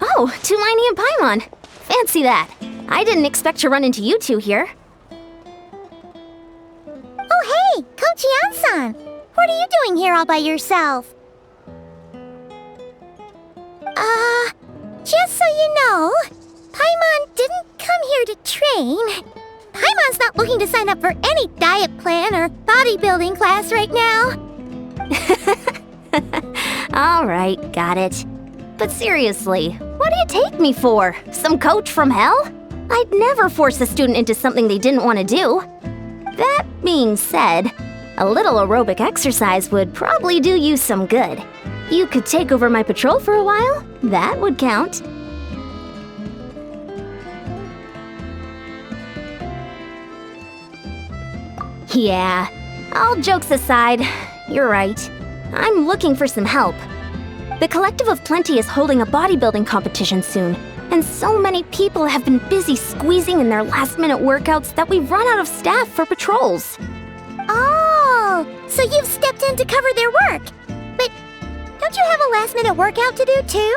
Oh, Tulini and Paimon! Fancy that! I didn't expect to run into you two here. Oh hey, Coach Yan-san! What are you doing here all by yourself? Just so you know, Paimon didn't come here to train. Paimon's not looking to sign up for any diet plan or bodybuilding class right now. Alright, got it. But seriously, what do you take me for? Some coach from hell? I'd never force a student into something they didn't want to do. That being said, a little aerobic exercise would probably do you some good. You could take over my patrol for a while. That would count. Yeah, all jokes aside, you're right. I'm looking for some help. The Collective of Plenty is holding a bodybuilding competition soon, and so many people have been busy squeezing in their last-minute workouts that we've run out of staff for patrols. Oh, so you've stepped in to cover their work. But don't you have a last-minute workout to do too?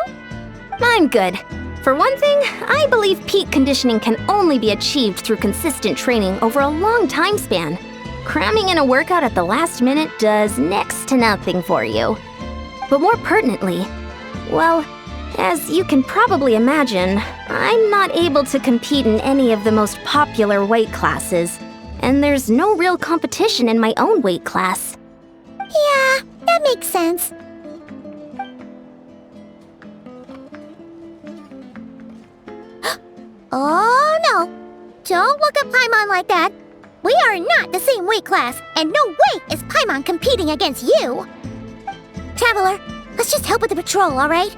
I'm good. For one thing, I believe peak conditioning can only be achieved through consistent training over a long time span. Cramming in a workout at the last minute does next to nothing for you. But more pertinently, well, as you can probably imagine, I'm not able to compete in any of the most popular weight classes, and there's no real competition in my own weight class. Yeah, that makes sense. Oh no! Don't look at Paimon like that! We are not the same weight class, and no way is Paimon competing against you! Traveler, let's just help with the patrol, alright?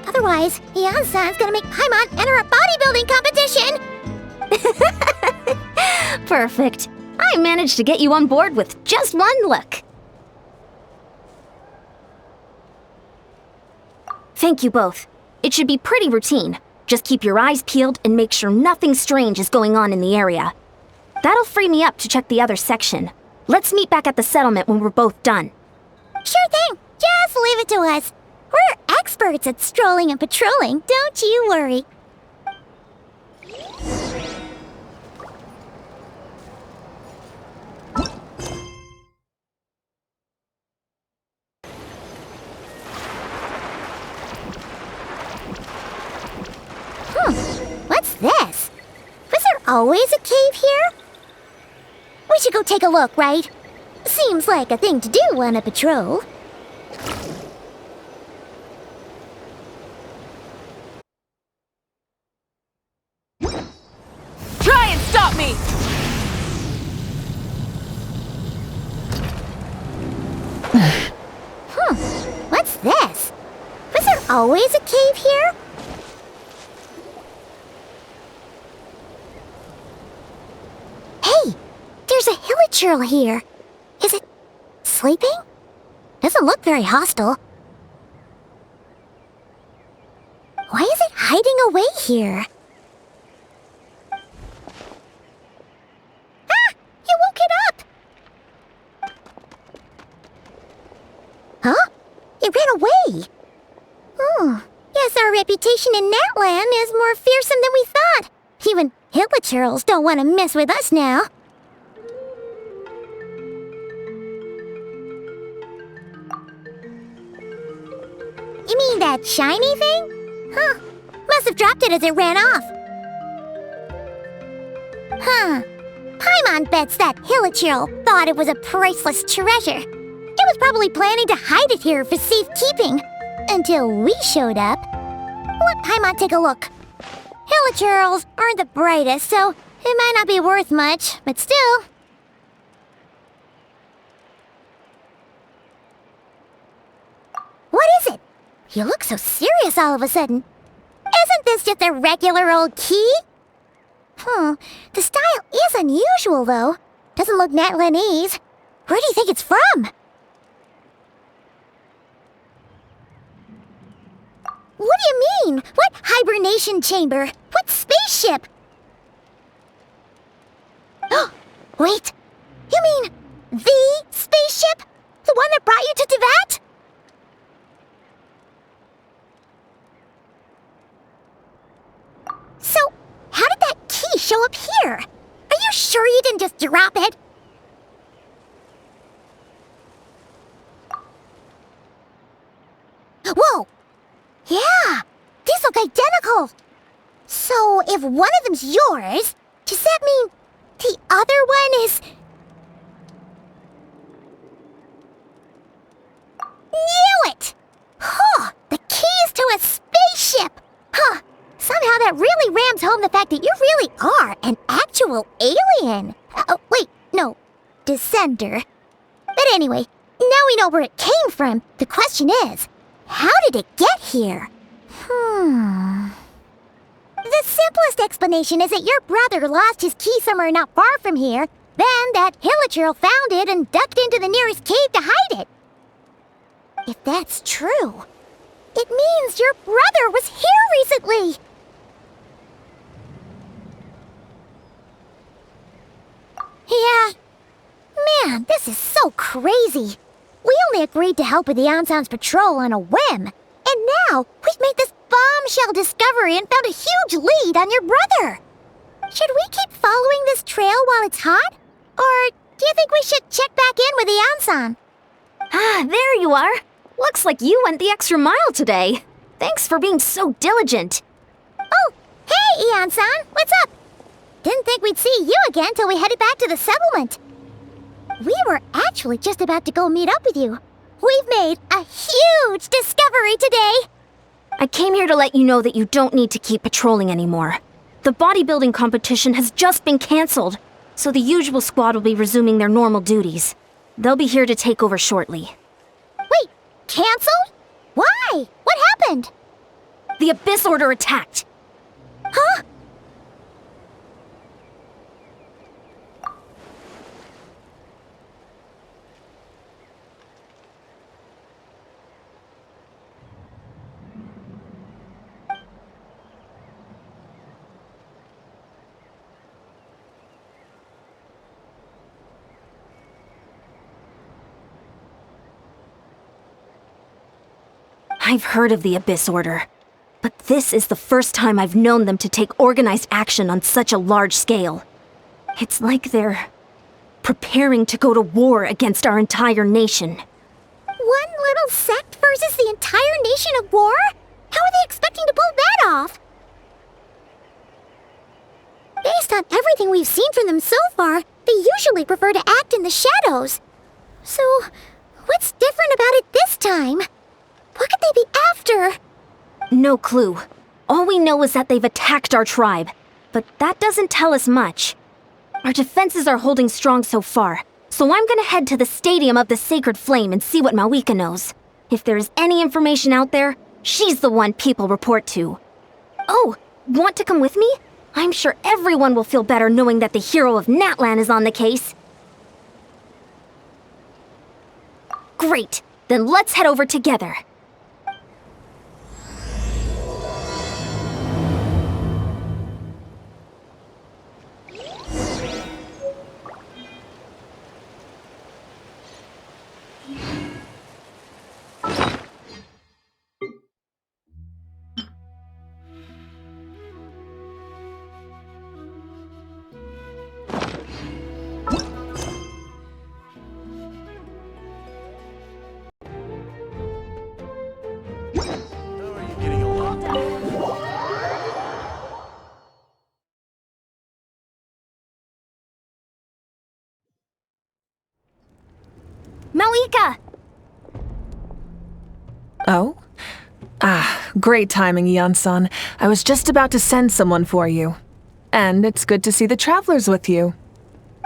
Otherwise, Yan-san's gonna make Paimon enter a bodybuilding competition! Perfect. I managed to get you on board with just one look. Thank you both. It should be pretty routine. Just keep your eyes peeled and make sure nothing strange is going on in the area. That'll free me up to check the other section. Let's meet back at the settlement when we're both done. Sure thing. Just leave it to us. We're experts at strolling and patrolling, don't you worry. What's this? Was there always a cave here? We should go take a look, right? Seems like a thing to do on a patrol. Try and stop me! What's this? Was there always a cave here? Hey, there's a hilichurl here. Is it sleeping? Doesn't look very hostile. Why is it hiding away here? Ah! You woke it up! Huh? It ran away! Oh, guess our reputation in Natland is more fearsome than we thought. Even hilichurls don't want to mess with us now. You mean that shiny thing? Huh. Must have dropped it as it ran off. Huh. Paimon bets that hilichurl thought it was a priceless treasure. It was probably planning to hide it here for safekeeping. Until we showed up. Let Paimon take a look. Hilichurls aren't the brightest, so it might not be worth much, but still. What is it? You look so serious all of a sudden. Isn't this just a regular old key? The style is unusual, though. Doesn't look Natlanese. Where do you think it's from? What do you mean? What hibernation chamber? What spaceship? Wait, you mean the spaceship? up here? Are you sure you didn't just drop it? Whoa! Yeah! These look identical! So, if one of them's yours, does that mean the other one is... Knew it! Huh! The keys to a spaceship! Huh! Somehow that really rams home the fact that you really are an actual alien. Wait, no. Descender. But anyway, now we know where it came from. The question is, how did it get here? The simplest explanation is that your brother lost his key somewhere not far from here, then that Hilichurl found it and ducked into the nearest cave to hide it. If that's true, it means your brother was here recently! Yeah. Man, this is so crazy. We only agreed to help with the Anson's patrol on a whim. And now, we've made this bombshell discovery and found a huge lead on your brother. Should we keep following this trail while it's hot? Or do you think we should check back in with the Anson? Ah, there you are. Looks like you went the extra mile today. Thanks for being so diligent. Oh, hey, Anson, what's up? Didn't think we'd see you again till we headed back to the settlement. We were actually just about to go meet up with you. We've made a huge discovery today. I came here to let you know that you don't need to keep patrolling anymore. The bodybuilding competition has just been canceled, so the usual squad will be resuming their normal duties. They'll be here to take over shortly. Wait, canceled? Why? What happened? The Abyss Order attacked. Huh? I've heard of the Abyss Order, but this is the first time I've known them to take organized action on such a large scale. It's like they're preparing to go to war against our entire nation. One little sect versus the entire nation at war? How are they expecting to pull that off? Based on everything we've seen from them so far, they usually prefer to act in the shadows. So, what's different about it this time? What could they be after? No clue. All we know is that they've attacked our tribe, but that doesn't tell us much. Our defenses are holding strong so far, so I'm gonna head to the Stadium of the Sacred Flame and see what Malika knows. If there is any information out there, she's the one people report to. Oh, want to come with me? I'm sure everyone will feel better knowing that the hero of Natlan is on the case. Great, then let's head over together. Malika! Oh? Great timing, Ian-san. I was just about to send someone for you. And it's good to see the travelers with you.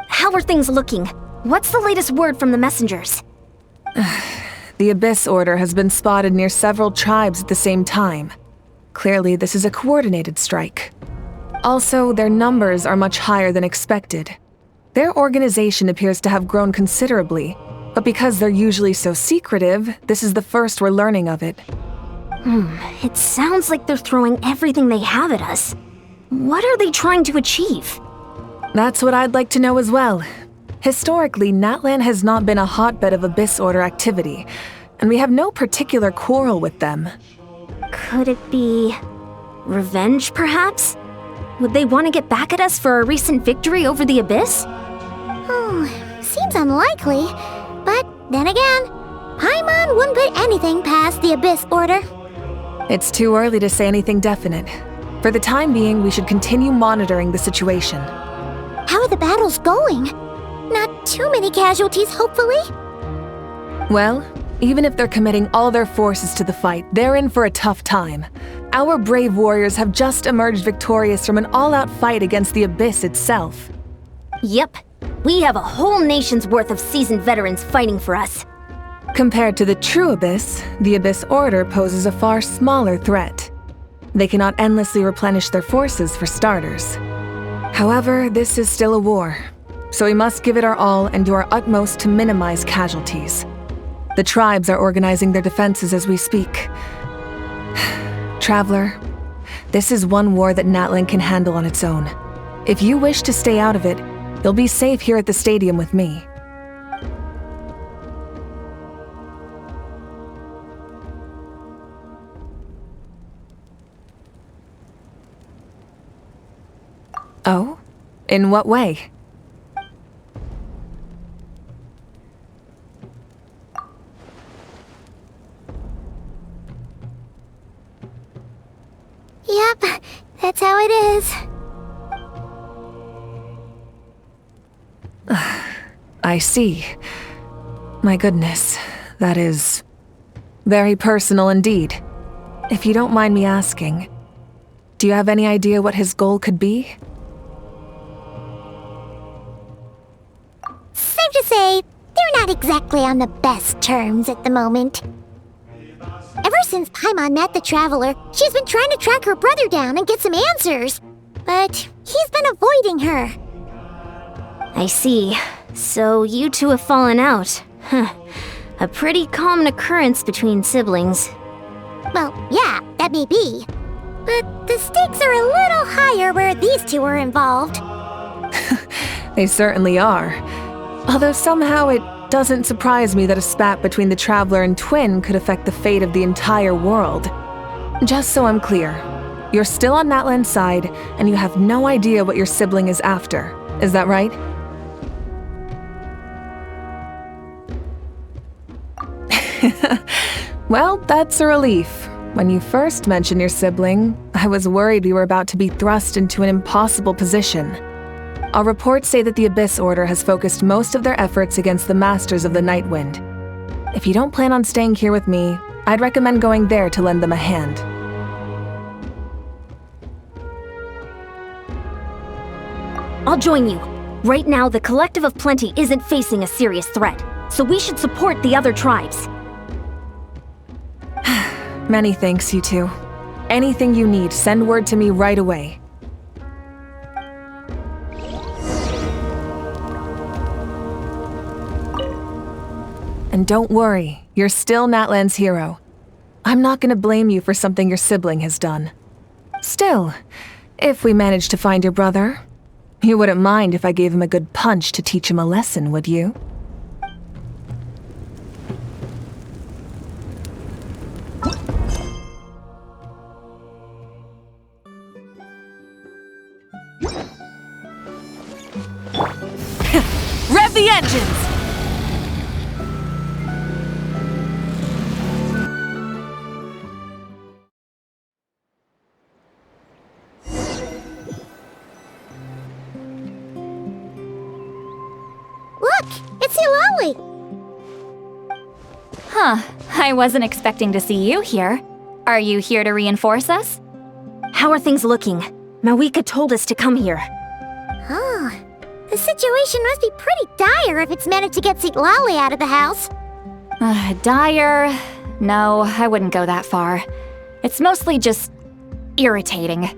How are things looking? What's the latest word from the messengers? The Abyss Order has been spotted near several tribes at the same time. Clearly, this is a coordinated strike. Also, their numbers are much higher than expected. Their organization appears to have grown considerably, but because they're usually so secretive, this is the first we're learning of it. It sounds like they're throwing everything they have at us. What are they trying to achieve? That's what I'd like to know as well. Historically, Natlan has not been a hotbed of Abyss Order activity, and we have no particular quarrel with them. Could it be revenge, perhaps? Would they want to get back at us for our recent victory over the Abyss? Seems unlikely. But then again, Paimon wouldn't put anything past the Abyss Order. It's too early to say anything definite. For the time being, we should continue monitoring the situation. How are the battles going? Not too many casualties, hopefully? Well, even if they're committing all their forces to the fight, they're in for a tough time. Our brave warriors have just emerged victorious from an all-out fight against the Abyss itself. Yep. We have a whole nation's worth of seasoned veterans fighting for us. Compared to the true Abyss, the Abyss Order poses a far smaller threat. They cannot endlessly replenish their forces for starters. However, this is still a war, so we must give it our all and do our utmost to minimize casualties. The tribes are organizing their defenses as we speak. Traveler, this is one war that Natlan can handle on its own. If you wish to stay out of it, you'll be safe here at the stadium with me. Oh? In what way? Yep, that's how it is. I see. My goodness, that is very personal indeed. If you don't mind me asking, do you have any idea what his goal could be? Safe to say, they're not exactly on the best terms at the moment. Ever since Paimon met the Traveler, she's been trying to track her brother down and get some answers. But he's been avoiding her. I see. So you two have fallen out. Huh. A pretty common occurrence between siblings. Well, yeah, that may be. But the stakes are a little higher where these two are involved. They certainly are. Although somehow it doesn't surprise me that a spat between the Traveler and Twin could affect the fate of the entire world. Just so I'm clear, you're still on Natlan's side, and you have no idea what your sibling is after. Is that right? Well, that's a relief. When you first mentioned your sibling, I was worried we were about to be thrust into an impossible position. Our reports say that the Abyss Order has focused most of their efforts against the Masters of the Nightwind. If you don't plan on staying here with me, I'd recommend going there to lend them a hand. I'll join you. Right now, the Collective of Plenty isn't facing a serious threat, so we should support the other tribes. Many thanks, you two. Anything you need, send word to me right away. And don't worry, you're still Natlan's hero. I'm not gonna blame you for something your sibling has done. Still, if we manage to find your brother, you wouldn't mind if I gave him a good punch to teach him a lesson, would you? Rev the engines! Look, it's Eulalie! Huh, I wasn't expecting to see you here. Are you here to reinforce us? How are things looking? Mawika told us to come here. Oh, the situation must be pretty dire if it's managed to get Eulalie out of the house. Dire? No, I wouldn't go that far. It's mostly just irritating.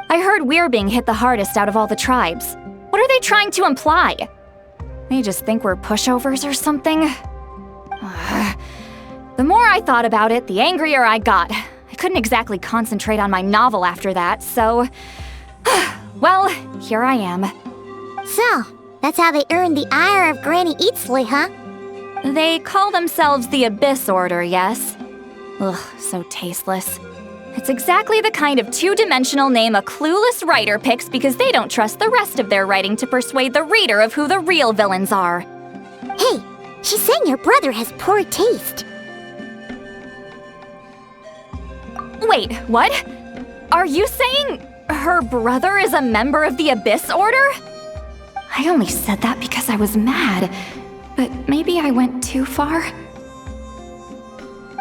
I heard we're being hit the hardest out of all the tribes. What are they trying to imply? They just think we're pushovers or something? The more I thought about it, the angrier I got. I couldn't exactly concentrate on my novel after that, so... well, here I am. So, that's how they earned the ire of Granny Eatsley, huh? They call themselves the Abyss Order, yes? Ugh, so tasteless. It's exactly the kind of two-dimensional name a clueless writer picks because they don't trust the rest of their writing to persuade the reader of who the real villains are. Hey, she's saying your brother has poor taste. Wait, what? Are you saying her brother is a member of the Abyss Order? I only said that because I was mad, but maybe I went too far.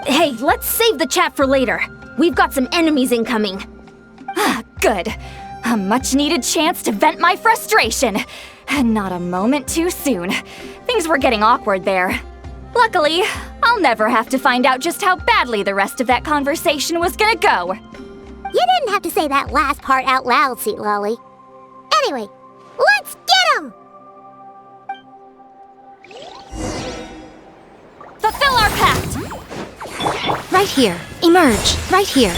Hey, let's save the chat for later. We've got some enemies incoming. Good. A much-needed chance to vent my frustration. And not a moment too soon. Things were getting awkward there. Luckily, I'll never have to find out just how badly the rest of that conversation was gonna go. You didn't have to say that last part out loud, Sweet Lolly. Anyway, let's get him! Fulfill our pact! Right here. Emerge. Right here.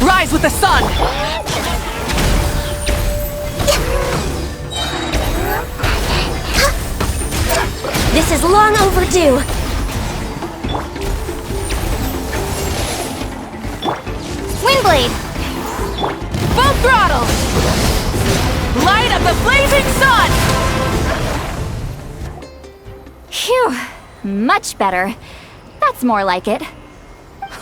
Rise with the sun! This is long overdue. Windblade! Full throttle! Light up the blazing sun! Phew. Much better. That's more like it.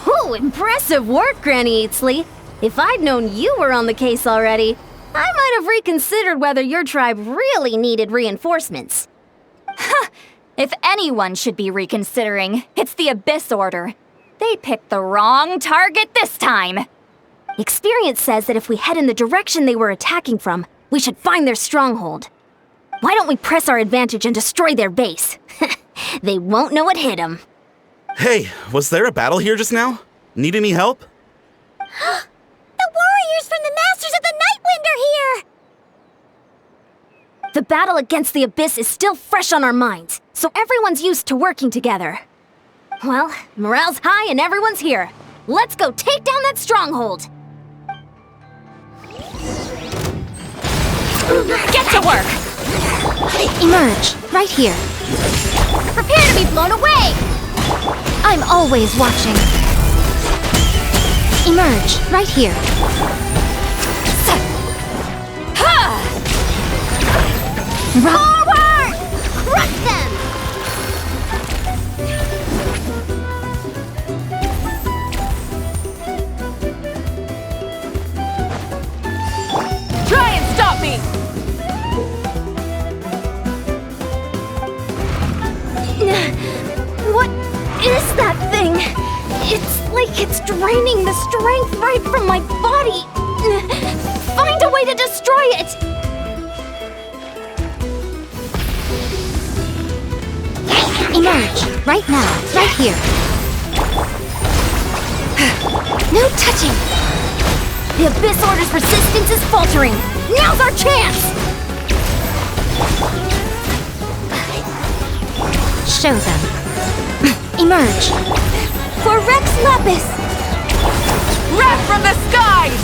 Ooh, impressive work, Granny Eatsley. If I'd known you were on the case already, I might have reconsidered whether your tribe really needed reinforcements. If anyone should be reconsidering, it's the Abyss Order. They picked the wrong target this time. Experience says that if we head in the direction they were attacking from, we should find their stronghold. Why don't we press our advantage and destroy their base? They won't know what hit them. Hey, was there a battle here just now? Need any help? The warriors from the Masters of the Nightwind are here! The battle against the Abyss is still fresh on our minds, so everyone's used to working together. Well, morale's high and everyone's here. Let's go take down that stronghold! Get to work! Emerge. Right here. Prepare to be blown away! I'm always watching. Emerge. Right here. Forward! Crush them! Try and stop me! What is that thing? It's like it's draining the strength right from my body. Find a way to destroy it! Emerge. Right now. Right here. No touching! The Abyss Order's resistance is faltering! Now's our chance! Show them. Emerge. For Rex Lapis! Wrath from the skies!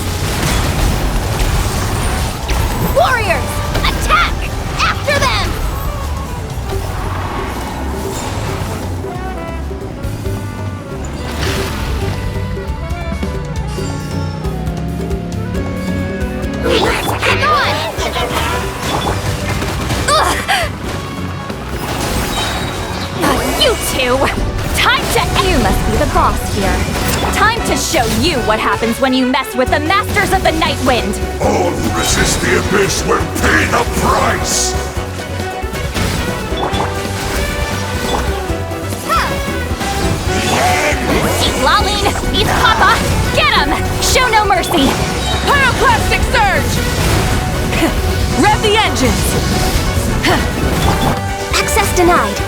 Warriors! Attack! After them! Hang on! You two! Time to... You must be the boss here. Time to show you what happens when you mess with the Masters of the Nightwind! All who resist the Abyss will pay the price! Eat Laline! Eat Papa! Get him! Show no mercy! Pyroclastic surge! Rev the engines! Access denied.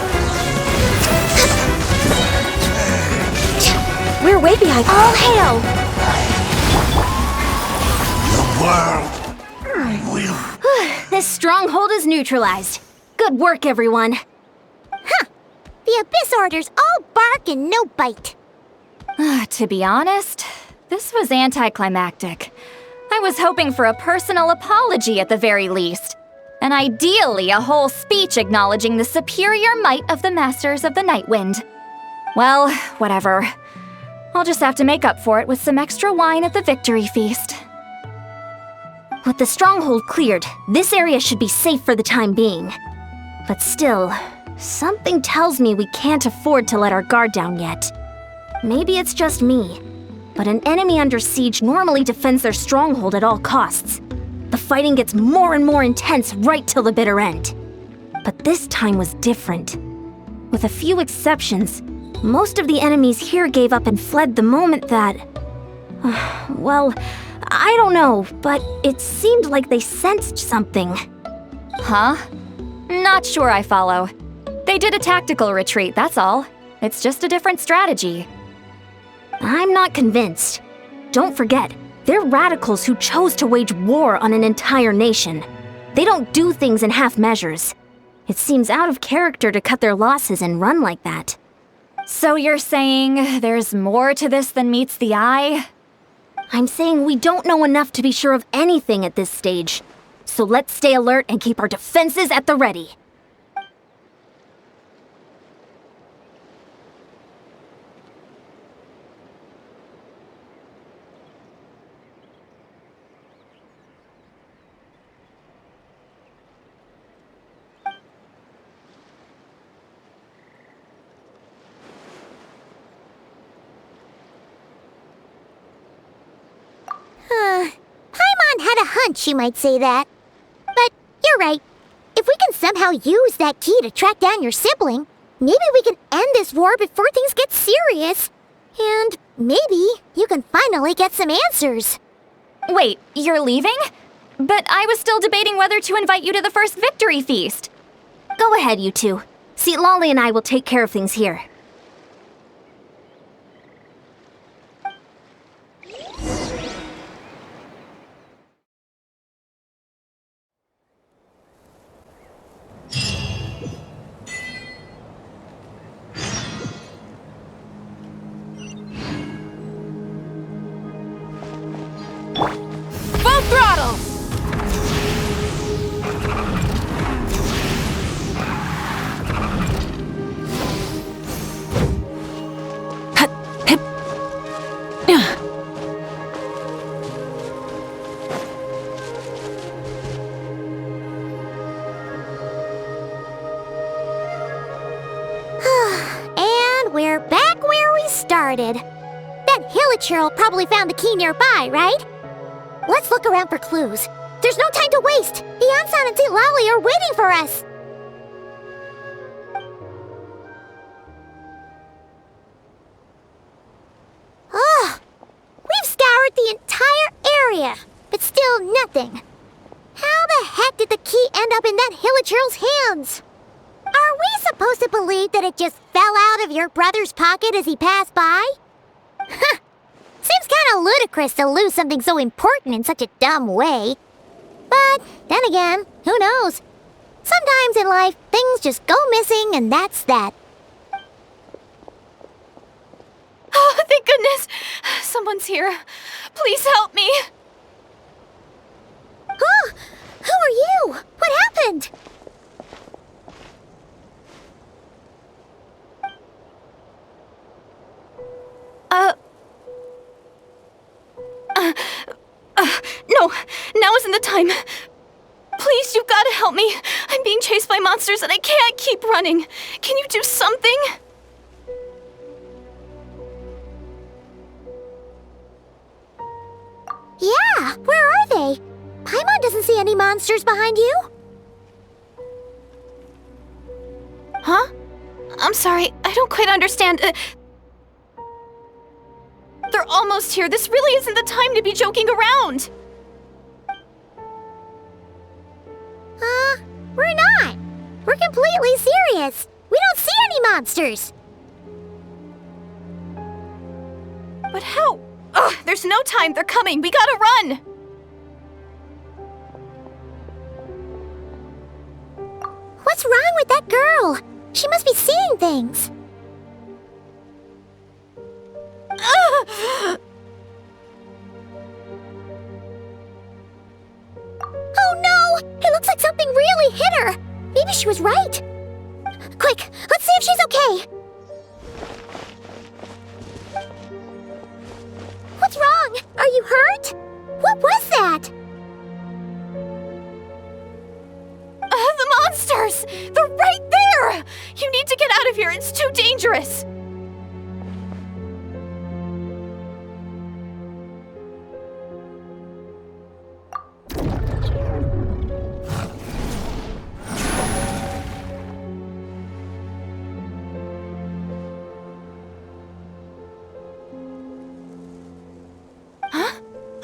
We're way behind. All hail! The world will... This stronghold is neutralized. Good work, everyone. The Abyss Order's all bark and no bite. To be honest, this was anticlimactic. I was hoping for a personal apology at the very least. And ideally a whole speech acknowledging the superior might of the Masters of the Nightwind. Well, whatever. I'll just have to make up for it with some extra wine at the victory feast. With the stronghold cleared, this area should be safe for the time being. But still, something tells me we can't afford to let our guard down yet. Maybe it's just me, but an enemy under siege normally defends their stronghold at all costs. The fighting gets more and more intense right till the bitter end. But this time was different. With a few exceptions, most of the enemies here gave up and fled the moment that... well, I don't know, but it seemed like they sensed something. Huh? Not sure I follow. They did a tactical retreat, that's all. It's just a different strategy. I'm not convinced. Don't forget, they're radicals who chose to wage war on an entire nation. They don't do things in half measures. It seems out of character to cut their losses and run like that. So you're saying there's more to this than meets the eye? I'm saying we don't know enough to be sure of anything at this stage. So let's stay alert and keep our defenses at the ready. Paimon had a hunch you might say that. But you're right. If we can somehow use that key to track down your sibling, maybe we can end this war before things get serious. And maybe you can finally get some answers. Wait, you're leaving? But I was still debating whether to invite you to the first victory feast. Go ahead, you two. See, Lolly and I will take care of things here. Full throttle! Hut, hip. Yeah. And we're back where we started. That Hilichurl probably found the key nearby, right? Let's look around for clues. There's no time to waste. The Ansan and St. Lolly are waiting for us. Ugh! We've scoured the entire area, but still nothing. How the heck did the key end up in that Hilichurl's hands? Are we supposed to believe that it just fell out of your brother's pocket as he passed by? Seems kinda ludicrous to lose something so important in such a dumb way. But then again, who knows? Sometimes in life, things just go missing and that's that. Oh, thank goodness! Someone's here. Please help me! Huh? Who are you? What happened? No, now isn't the time. Please, you've got to help me. I'm being chased by monsters and I can't keep running. Can you do something? Yeah, where are they? Paimon doesn't see any monsters behind you. Huh? I'm sorry, I don't quite understand. They're almost here. This really isn't the time to be joking around. We're not. We're completely serious. We don't see any monsters. But how? Ugh, there's no time. They're coming. We gotta run. What's wrong with that girl? She must be seeing things. Oh no! It looks like something really hit her! Maybe she was right. Quick, let's see if she's okay. you hurt? What was that? The monsters! They're right there! You need to get out of here, it's too dangerous!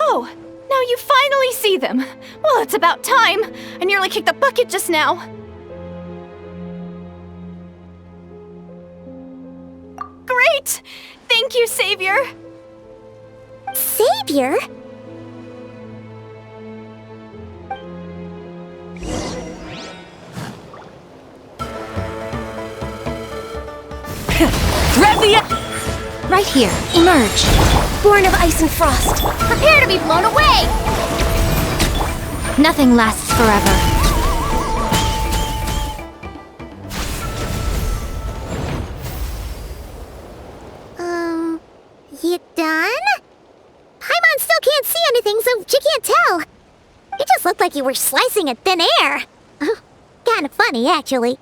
Oh, now you finally see them. Well, it's about time. I nearly kicked the bucket just now. Great! Thank you, Savior. Savior? Right here. Emerge. Born of ice and frost. Prepare to be blown away! Nothing lasts forever. You done? Paimon still can't see anything, so she can't tell. It just looked like you were slicing at thin air. Kinda funny, actually.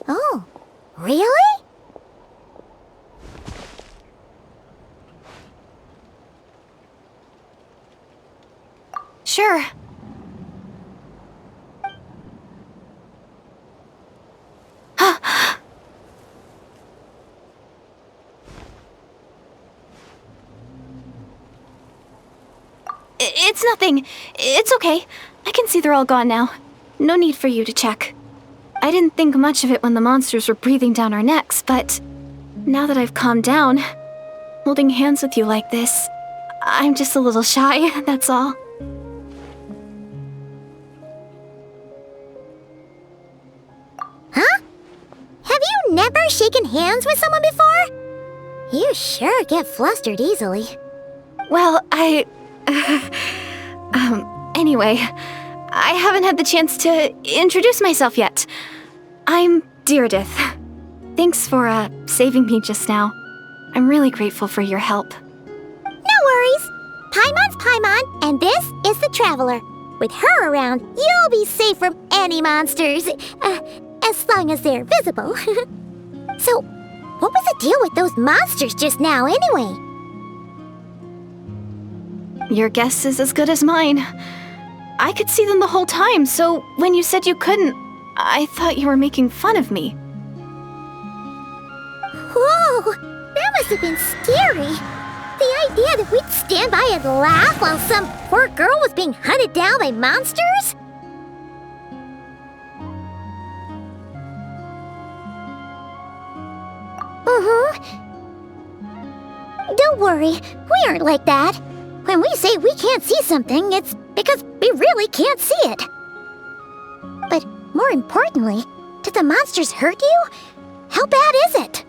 Oh, really? Sure. It's nothing. It's okay. I can see they're all gone now. No need for you to check. I didn't think much of it when the monsters were breathing down our necks, but now that I've calmed down, holding hands with you like this, I'm just a little shy, that's all. Huh? Have you never shaken hands with someone before? You sure get flustered easily. Well, anyway, I haven't had the chance to introduce myself yet. I'm Deirdith. Thanks for, saving me just now. I'm really grateful for your help. No worries. Paimon's Paimon, and this is the Traveler. With her around, you'll be safe from any monsters, as long as they're visible. So, what was the deal with those monsters just now, anyway? Your guess is as good as mine. I could see them the whole time, so when you said you couldn't, I thought you were making fun of me. Whoa! That must have been scary. The idea that we'd stand by and laugh while some poor girl was being hunted down by monsters? Don't worry, we aren't like that. When we say we can't see something, it's because we really can't see it. But more importantly, did the monsters hurt you? How bad is it?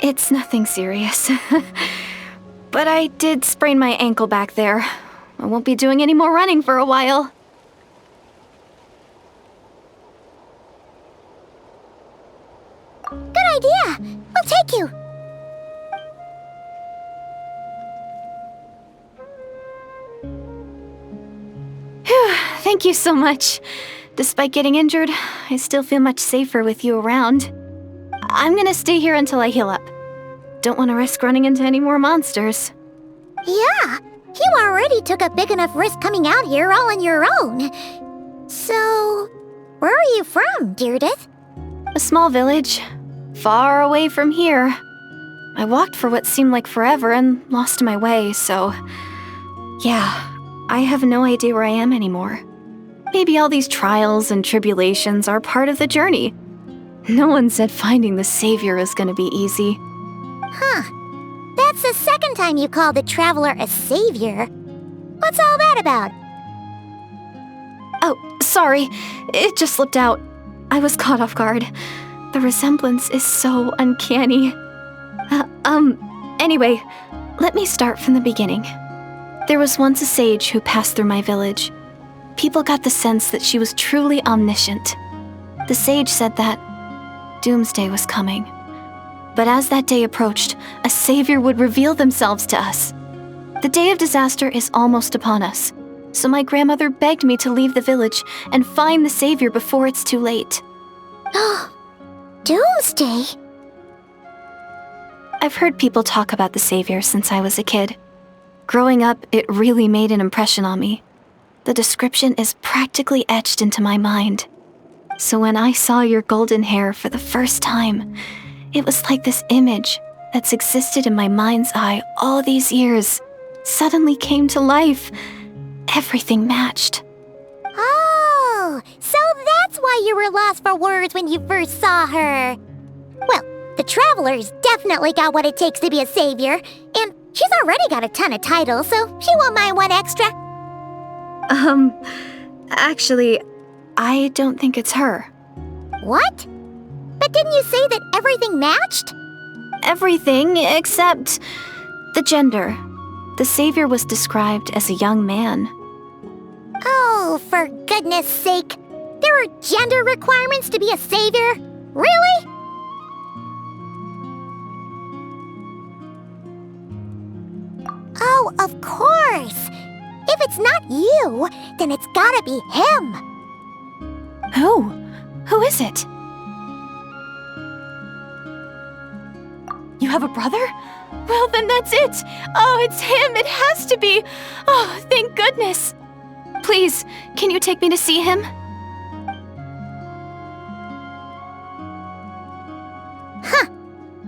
It's nothing serious. But I did sprain my ankle back there. I won't be doing any more running for a while. Good idea! We'll take you! Phew, thank you so much. Despite getting injured, I still feel much safer with you around. I'm gonna stay here until I heal up. Don't want to risk running into any more monsters. Yeah, you already took a big enough risk coming out here all on your own. So, where are you from, Deirdith? A small village, far away from here. I walked for what seemed like forever and lost my way, so... yeah, I have no idea where I am anymore. Maybe all these trials and tribulations are part of the journey. No one said finding the Savior is gonna be easy. Huh. That's the second time you called the Traveler a savior. What's all that about? Oh, sorry. It just slipped out. I was caught off guard. The resemblance is so uncanny. Anyway, let me start from the beginning. There was once a sage who passed through my village. People got the sense that she was truly omniscient. The sage said that Doomsday was coming. But as that day approached, a savior would reveal themselves to us. The day of disaster is almost upon us, so my grandmother begged me to leave the village and find the savior before it's too late. Doomsday? I've heard people talk about the savior since I was a kid. Growing up, it really made an impression on me. The description is practically etched into my mind. So when I saw your golden hair for the first time, it was like this image that's existed in my mind's eye all these years suddenly came to life. Everything matched. Oh, so that's why you were lost for words when you first saw her. Well, the Traveler's definitely got what it takes to be a savior, and she's already got a ton of titles, so she won't mind one extra. Actually, I don't think it's her. What? But didn't you say that everything matched? Everything except the gender. The savior was described as a young man. Oh, for goodness sake. There are gender requirements to be a savior? Really? Oh, of course. If it's not you, then it's gotta be him. Who? Who is it? You have a brother? Well, then that's it. Oh, it's him. It has to be. Oh, thank goodness. Please, can you take me to see him?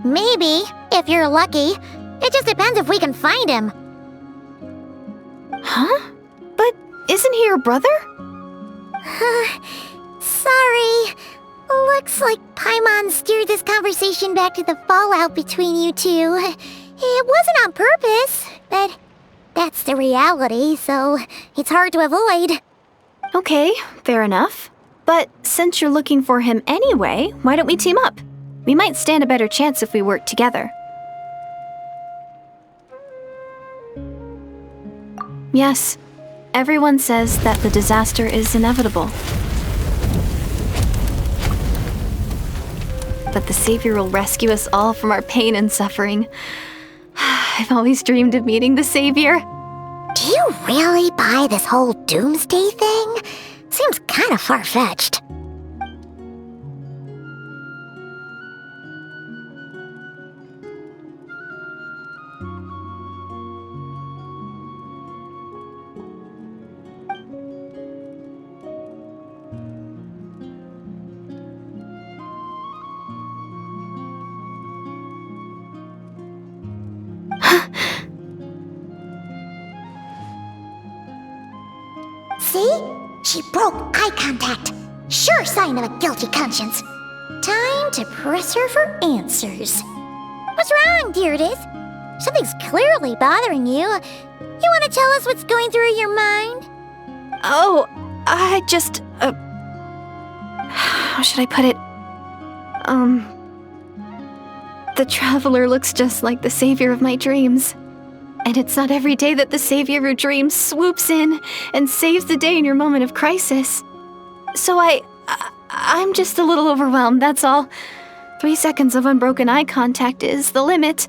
Maybe, if you're lucky. It just depends if we can find him. Huh? But isn't he your brother? Sorry. Looks like Paimon steered this conversation back to the fallout between you two. It wasn't on purpose, but that's the reality, so it's hard to avoid. Okay, fair enough. But since you're looking for him anyway, why don't we team up? We might stand a better chance if we work together. Yes, everyone says that the disaster is inevitable. But the savior will rescue us all from our pain and suffering. I've always dreamed of meeting the savior. Do you really buy this whole doomsday thing? Seems kind of far-fetched. See? She broke eye contact. Sure sign of a guilty conscience. Time to press her for answers. What's wrong, Deirdis? Something's clearly bothering you. You want to tell us what's going through your mind? Oh, I just, how should I put it? The Traveler looks just like the savior of my dreams. And it's not every day that the savior of your dreams swoops in and saves the day in your moment of crisis. So I'm just a little overwhelmed, that's all. 3 seconds of unbroken eye contact is the limit.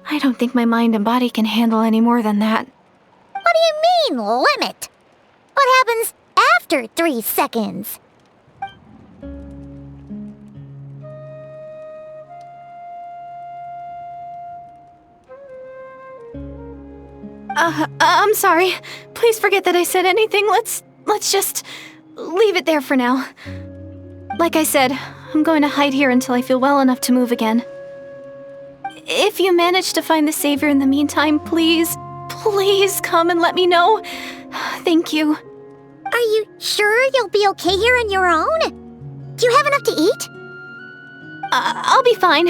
I don't think my mind and body can handle any more than that. What do you mean, limit? What happens after 3 seconds? I'm sorry. Please forget that I said anything. Let's just leave it there for now. Like I said, I'm going to hide here until I feel well enough to move again. If you manage to find the savior in the meantime, please come and let me know. Thank you. Are you sure you'll be okay here on your own? Do you have enough to eat? I'll be fine.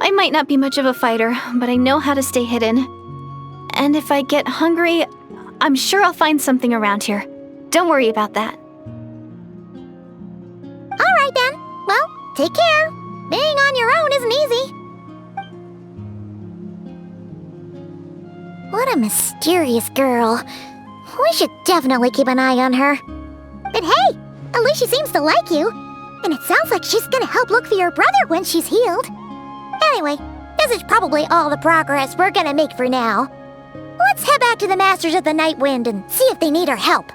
I might not be much of a fighter, but I know how to stay hidden. And if I get hungry, I'm sure I'll find something around here. Don't worry about that. All right then. Well, take care. Being on your own isn't easy. What a mysterious girl. We should definitely keep an eye on her. But hey, at least she seems to like you. And it sounds like she's gonna help look for your brother when she's healed. Anyway, this is probably all the progress we're gonna make for now. Let's head back to the Masters of the Night Wind and see if they need our help.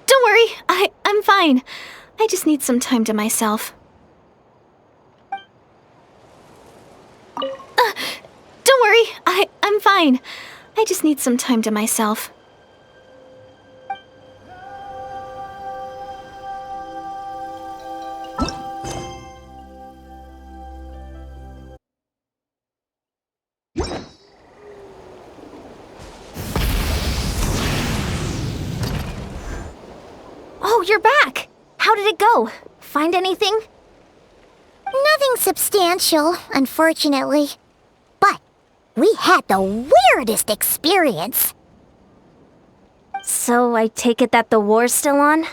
Don't worry, I'm fine. I just need some time to myself. Don't worry, I'm fine. I just need some time to myself. Oh, you're back! How did it go? Find anything? Nothing substantial, unfortunately. But we had the weirdest experience. So I take it that the war's still on?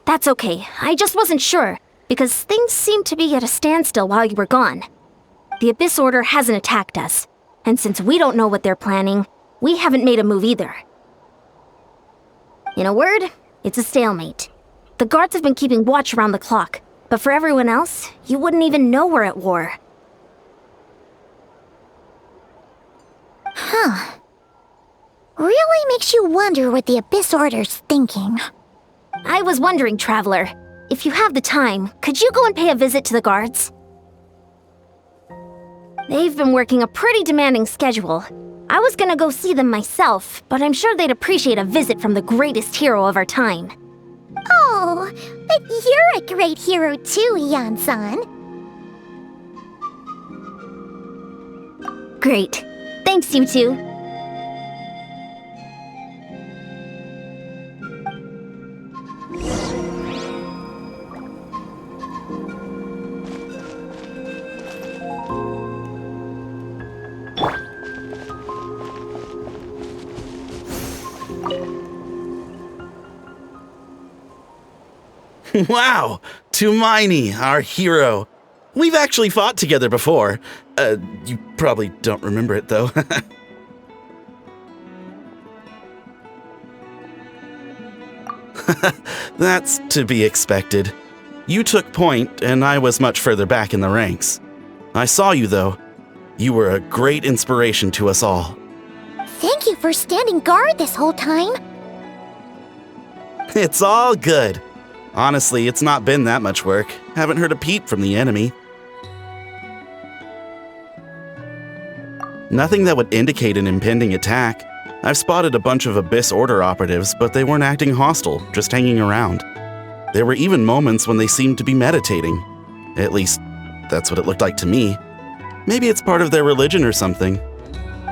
That's okay. I just wasn't sure, because things seemed to be at a standstill while you were gone. The Abyss Order hasn't attacked us, and since we don't know what they're planning, we haven't made a move either. In a word, it's a stalemate. The guards have been keeping watch around the clock, but for everyone else, you wouldn't even know we're at war. Huh. Really makes you wonder what the Abyss Order's thinking. I was wondering, Traveler, if you have the time, could you go and pay a visit to the guards? They've been working a pretty demanding schedule. I was gonna go see them myself, but I'm sure they'd appreciate a visit from the greatest hero of our time. Oh, but you're a great hero too, Yan-san. Great. Thanks, you two. Wow! Tumaini, our hero. We've actually fought together before. You probably don't remember it, though. That's to be expected. You took point, and I was much further back in the ranks. I saw you, though. You were a great inspiration to us all. Thank you for standing guard this whole time. It's all good. Honestly, it's not been that much work. Haven't heard a peep from the enemy. Nothing that would indicate an impending attack. I've spotted a bunch of Abyss Order operatives, but they weren't acting hostile, just hanging around. There were even moments when they seemed to be meditating. At least, that's what it looked like to me. Maybe it's part of their religion or something.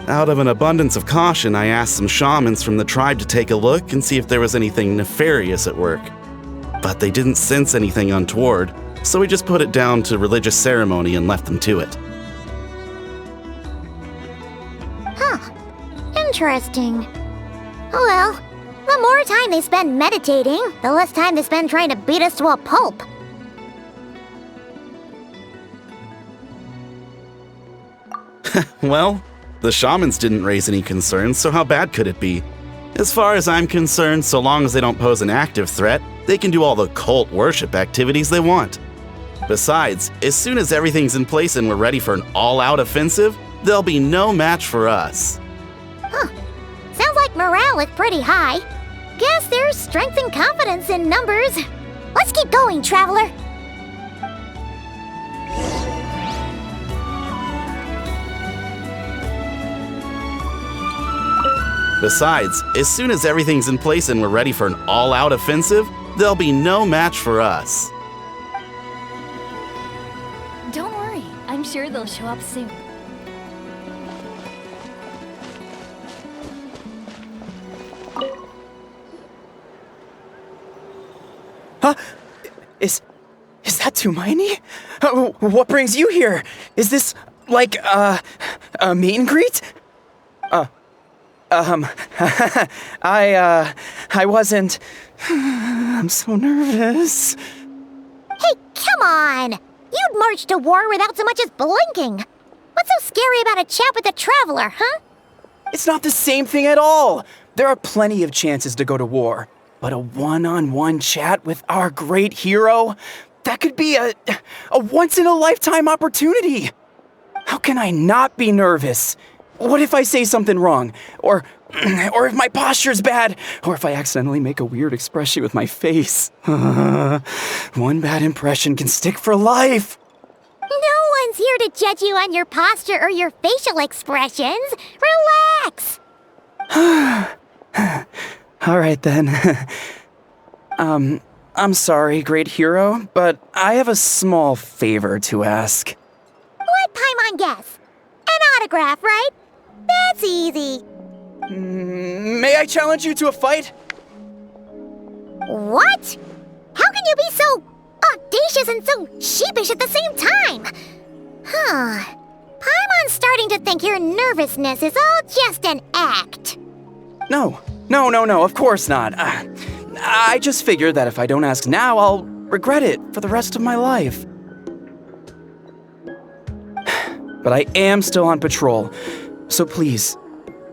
Out of an abundance of caution, I asked some shamans from the tribe to take a look and see if there was anything nefarious at work. But they didn't sense anything untoward, so we just put it down to religious ceremony and left them to it. Huh. Interesting. Oh well, the more time they spend meditating, the less time they spend trying to beat us to a pulp. Well, the shamans didn't raise any concerns, so how bad could it be? As far as I'm concerned, so long as they don't pose an active threat, they can do all the cult worship activities they want. Besides, as soon as everything's in place and we're ready for an all-out offensive, there'll be no match for us. Huh. Sounds like morale is pretty high. Guess there's strength and confidence in numbers. Let's keep going, Traveler. Besides, as soon as everything's in place and we're ready for an all-out offensive, there'll be no match for us. Don't worry, I'm sure they'll show up soon. Huh? Is that Tumaini? What brings you here? Is this, like, a meet and greet? I wasn't... I'm so nervous. Come on! You'd march to war without so much as blinking. What's so scary about a chat with a traveler, huh? It's not the same thing at all. There are plenty of chances to go to war. But a one-on-one chat with our great hero? That could be a once-in-a-lifetime opportunity. How can I not be nervous? What if I say something wrong? Or if my posture's bad? Or if I accidentally make a weird expression with my face? One bad impression can stick for life. No one's here to judge you on your posture or your facial expressions. Relax. All right, then. I'm sorry, great hero, but I have a small favor to ask. Let Paimon guess. An autograph, right? That's easy. May I challenge you to a fight? What? How can you be so audacious and so sheepish at the same time? Huh. Paimon's starting to think your nervousness is all just an act. No, of course not. I just figured that if I don't ask now, I'll regret it for the rest of my life. But I am still on patrol, so please,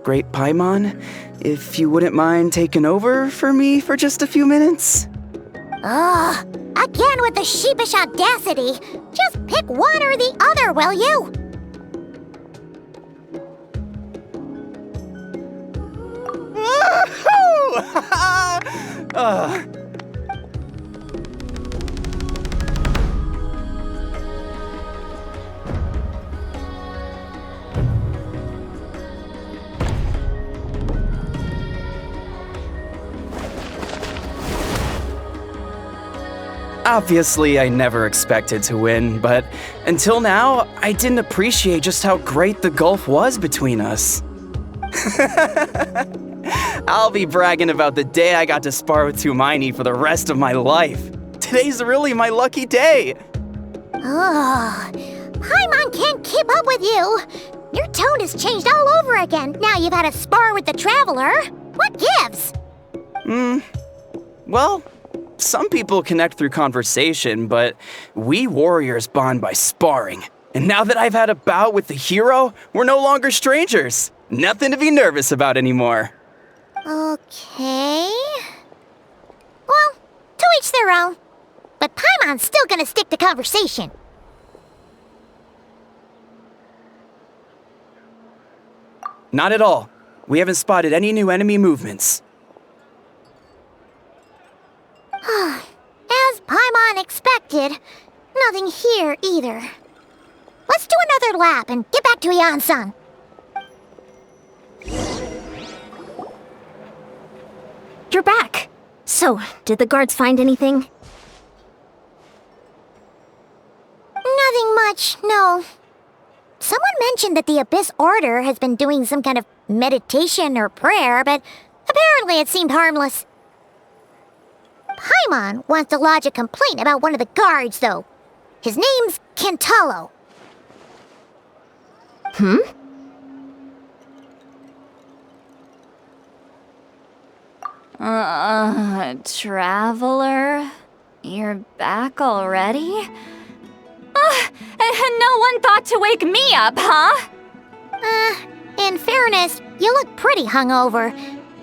Great Paimon, if you wouldn't mind taking over for me for just a few minutes? Ugh, again with the sheepish audacity. Just pick one or the other, will you? Obviously, I never expected to win, but until now, I didn't appreciate just how great the gulf was between us. I'll be bragging about the day I got to spar with Tumaini for the rest of my life. Today's really my lucky day. Ugh, Paimon can't keep up with you. Your tone has changed all over again. Now you've had a spar with the traveler. What gives? Well, some people connect through conversation, but we warriors bond by sparring. And now that I've had a bout with the hero, we're no longer strangers. Nothing to be nervous about anymore. Okay. Well, to each their own. But Paimon's still gonna stick to conversation. Not at all. We haven't spotted any new enemy movements. As Paimon expected, nothing here either. Let's do another lap and get back to Yan-san. You're back. So, did the guards find anything? Nothing much, no. Someone mentioned that the Abyss Order has been doing some kind of meditation or prayer, but apparently it seemed harmless. Paimon wants to lodge a complaint about one of the guards, though. His name's Kentalo. Traveler? You're back already? And no one thought to wake me up, huh? In fairness, you look pretty hungover.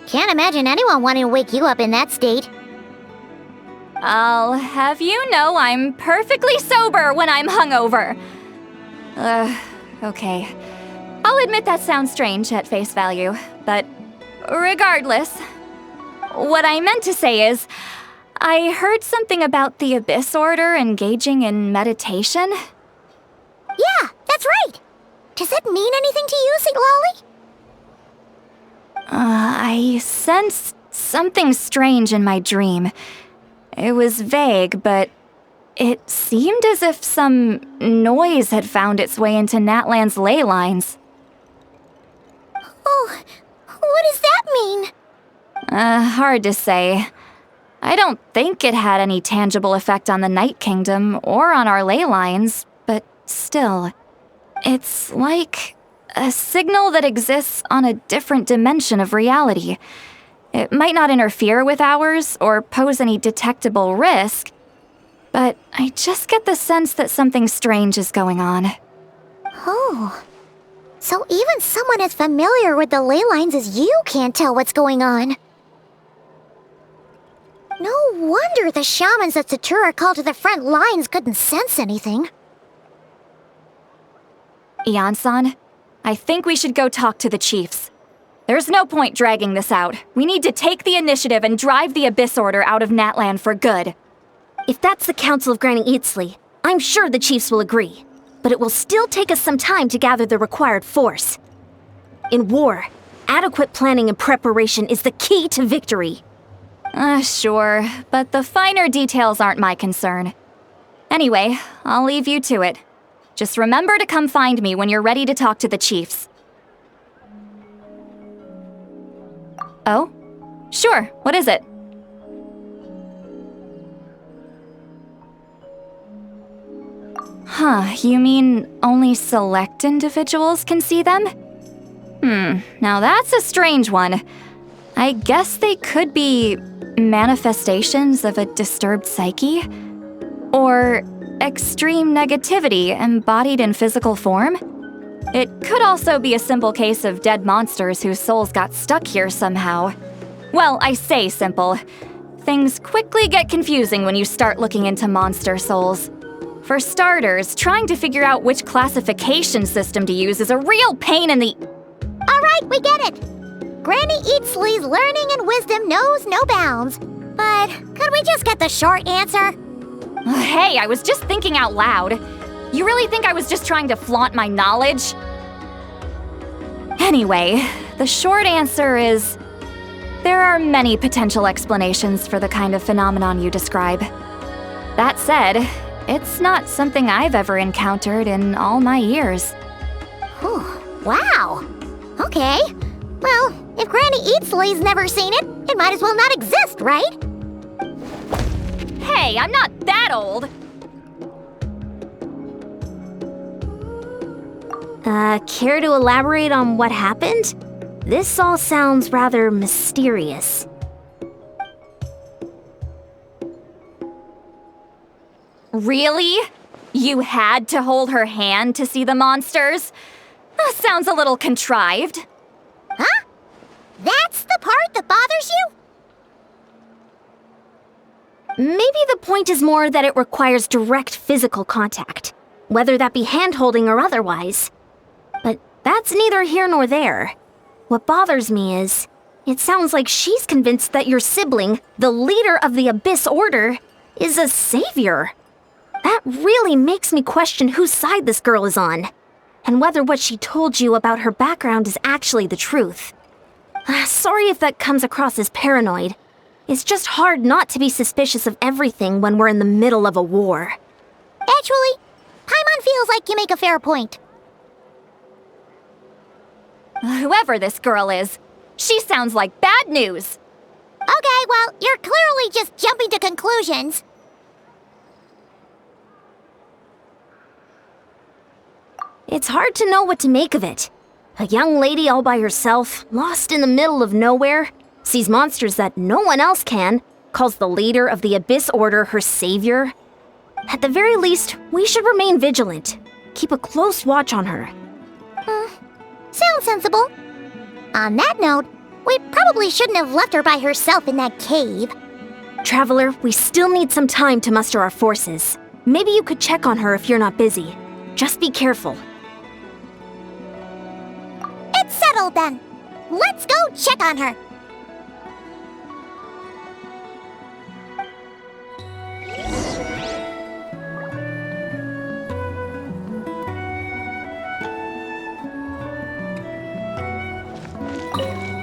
Can't imagine anyone wanting to wake you up in that state. I'll have you know I'm perfectly sober when I'm hungover. Okay. I'll admit that sounds strange at face value, but regardless, what I meant to say is, I heard something about the Abyss Order engaging in meditation. Yeah, that's right. Does that mean anything to you, Siglali? I sensed something strange in my dream. It was vague, but it seemed as if some noise had found its way into Natlan's ley lines. Oh, what does that mean? Hard to say. I don't think it had any tangible effect on the Night Kingdom or on our ley lines, but still, it's like a signal that exists on a different dimension of reality. It might not interfere with ours or pose any detectable risk, but I just get the sense that something strange is going on. Oh. So even someone as familiar with the ley lines as you can't tell what's going on. No wonder the shamans that Satura called to the front lines couldn't sense anything. Ian-san, I think we should go talk to the chiefs. There's no point dragging this out. We need to take the initiative and drive the Abyss Order out of Natlan for good. If that's the Council of Granny Eatsley, I'm sure the chiefs will agree. But it will still take us some time to gather the required force. In war, adequate planning and preparation is the key to victory. Sure, but the finer details aren't my concern. Anyway, I'll leave you to it. Just remember to come find me when you're ready to talk to the chiefs. Oh? Sure, what is it? Huh, you mean only select individuals can see them? Now that's a strange one. I guess they could be manifestations of a disturbed psyche? Or extreme negativity embodied in physical form? It could also be a simple case of dead monsters whose souls got stuck here somehow. Well, I say simple. Things quickly get confusing when you start looking into monster souls. For starters, trying to figure out which classification system to use is a real pain in the... Alright, we get it! Granny Eatsley's learning and wisdom knows no bounds. But could we just get the short answer? Hey, I was just thinking out loud. You really think I was just trying to flaunt my knowledge? Anyway, the short answer is... there are many potential explanations for the kind of phenomenon you describe. That said, it's not something I've ever encountered in all my years. Whew, wow! Okay. Well, if Granny Eatsley's never seen it, it might as well not exist, right? Hey, I'm not that old! Care to elaborate on what happened? This all sounds rather mysterious. Really? You had to hold her hand to see the monsters? Sounds a little contrived. Huh? That's the part that bothers you? Maybe the point is more that it requires direct physical contact, whether that be hand-holding or otherwise. But that's neither here nor there. What bothers me is, it sounds like she's convinced that your sibling, the leader of the Abyss Order, is a savior. That really makes me question whose side this girl is on, and whether what she told you about her background is actually the truth. Sorry if that comes across as paranoid. It's just hard not to be suspicious of everything when we're in the middle of a war. Actually, Paimon feels like you make a fair point. Whoever this girl is, she sounds like bad news. Okay, well, you're clearly just jumping to conclusions. It's hard to know what to make of it. A young lady all by herself, lost in the middle of nowhere, sees monsters that no one else can, calls the leader of the Abyss Order her savior. At the very least, we should remain vigilant. Keep a close watch on her. Sounds sensible. On that note, we probably shouldn't have left her by herself in that cave. Traveler, we still need some time to muster our forces. Maybe you could check on her if you're not busy. Just be careful. It's settled then. Let's go check on her.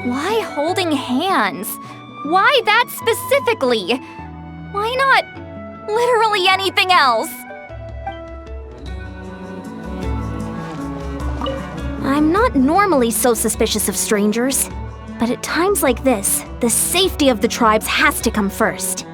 Why holding hands? Why that specifically? Why not literally anything else? I'm not normally so suspicious of strangers, but at times like this, the safety of the tribes has to come first.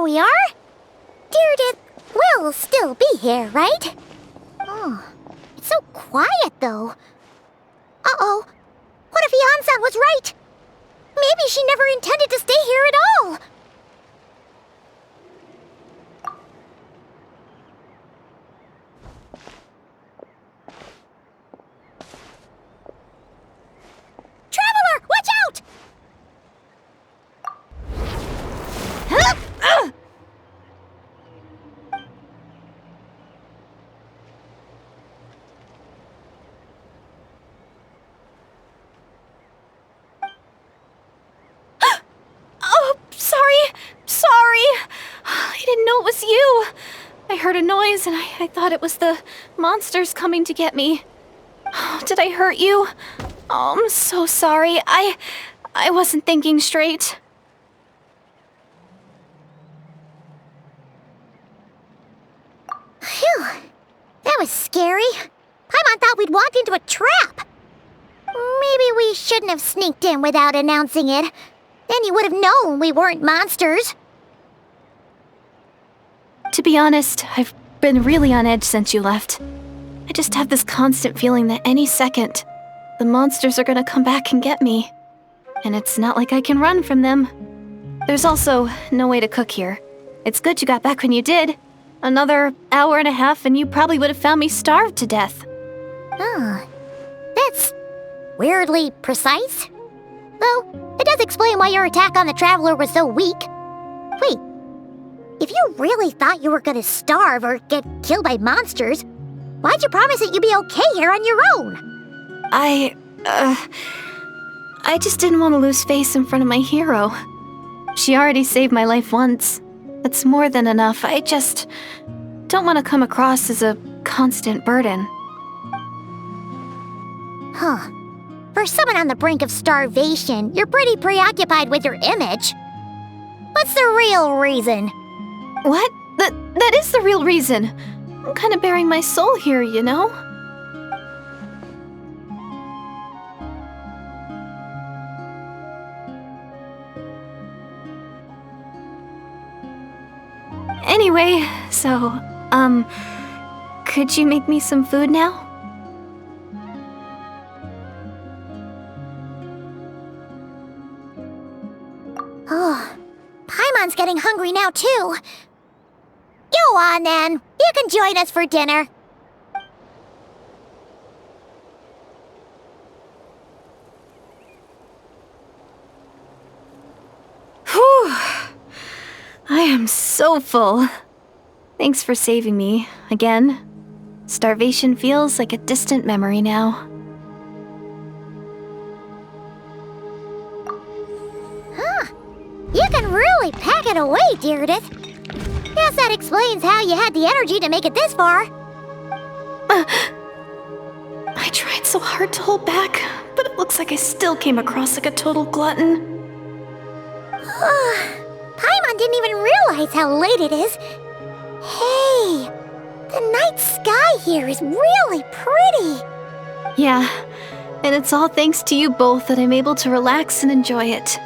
we are. Deardith will still be here, right? Oh, it's so quiet, though. Uh-oh. What if Yan-san was right? Maybe she never intended to stay here at all. Traveler, watch out! Oh, sorry. I didn't know it was you. I heard a noise and I thought it was the monsters coming to get me. Oh, did I hurt you? Oh, I'm so sorry. I wasn't thinking straight. Phew. That was scary. Paimon thought we'd walked into a trap. Maybe we shouldn't have sneaked in without announcing it. Then you would have known we weren't monsters. To be honest, I've been really on edge since you left. I just have this constant feeling that any second, the monsters are gonna come back and get me. And it's not like I can run from them. There's also no way to cook here. It's good you got back when you did. Another hour and a half and you probably would have found me starved to death. Oh, that's weirdly precise. Though, it does explain why your attack on the Traveler was so weak. Wait, if you really thought you were gonna starve or get killed by monsters, why'd you promise that you'd be okay here on your own? I just didn't want to lose face in front of my hero. She already saved my life once. That's more than enough. I just don't want to come across as a constant burden. Huh. For someone on the brink of starvation, you're pretty preoccupied with your image. What's the real reason? What? That is the real reason. I'm kind of bearing my soul here, you know? Anyway, so, could you make me some food now? Oh, Paimon's getting hungry now, too. Go on, then. You can join us for dinner. Whew. I am so full. Thanks for saving me, again. Starvation feels like a distant memory now. You can really pack it away, Deardith. Guess that explains how you had the energy to make it this far. I tried so hard to hold back, but it looks like I still came across like a total glutton. Paimon didn't even realize how late it is. Hey, the night sky here is really pretty. Yeah, and it's all thanks to you both that I'm able to relax and enjoy it.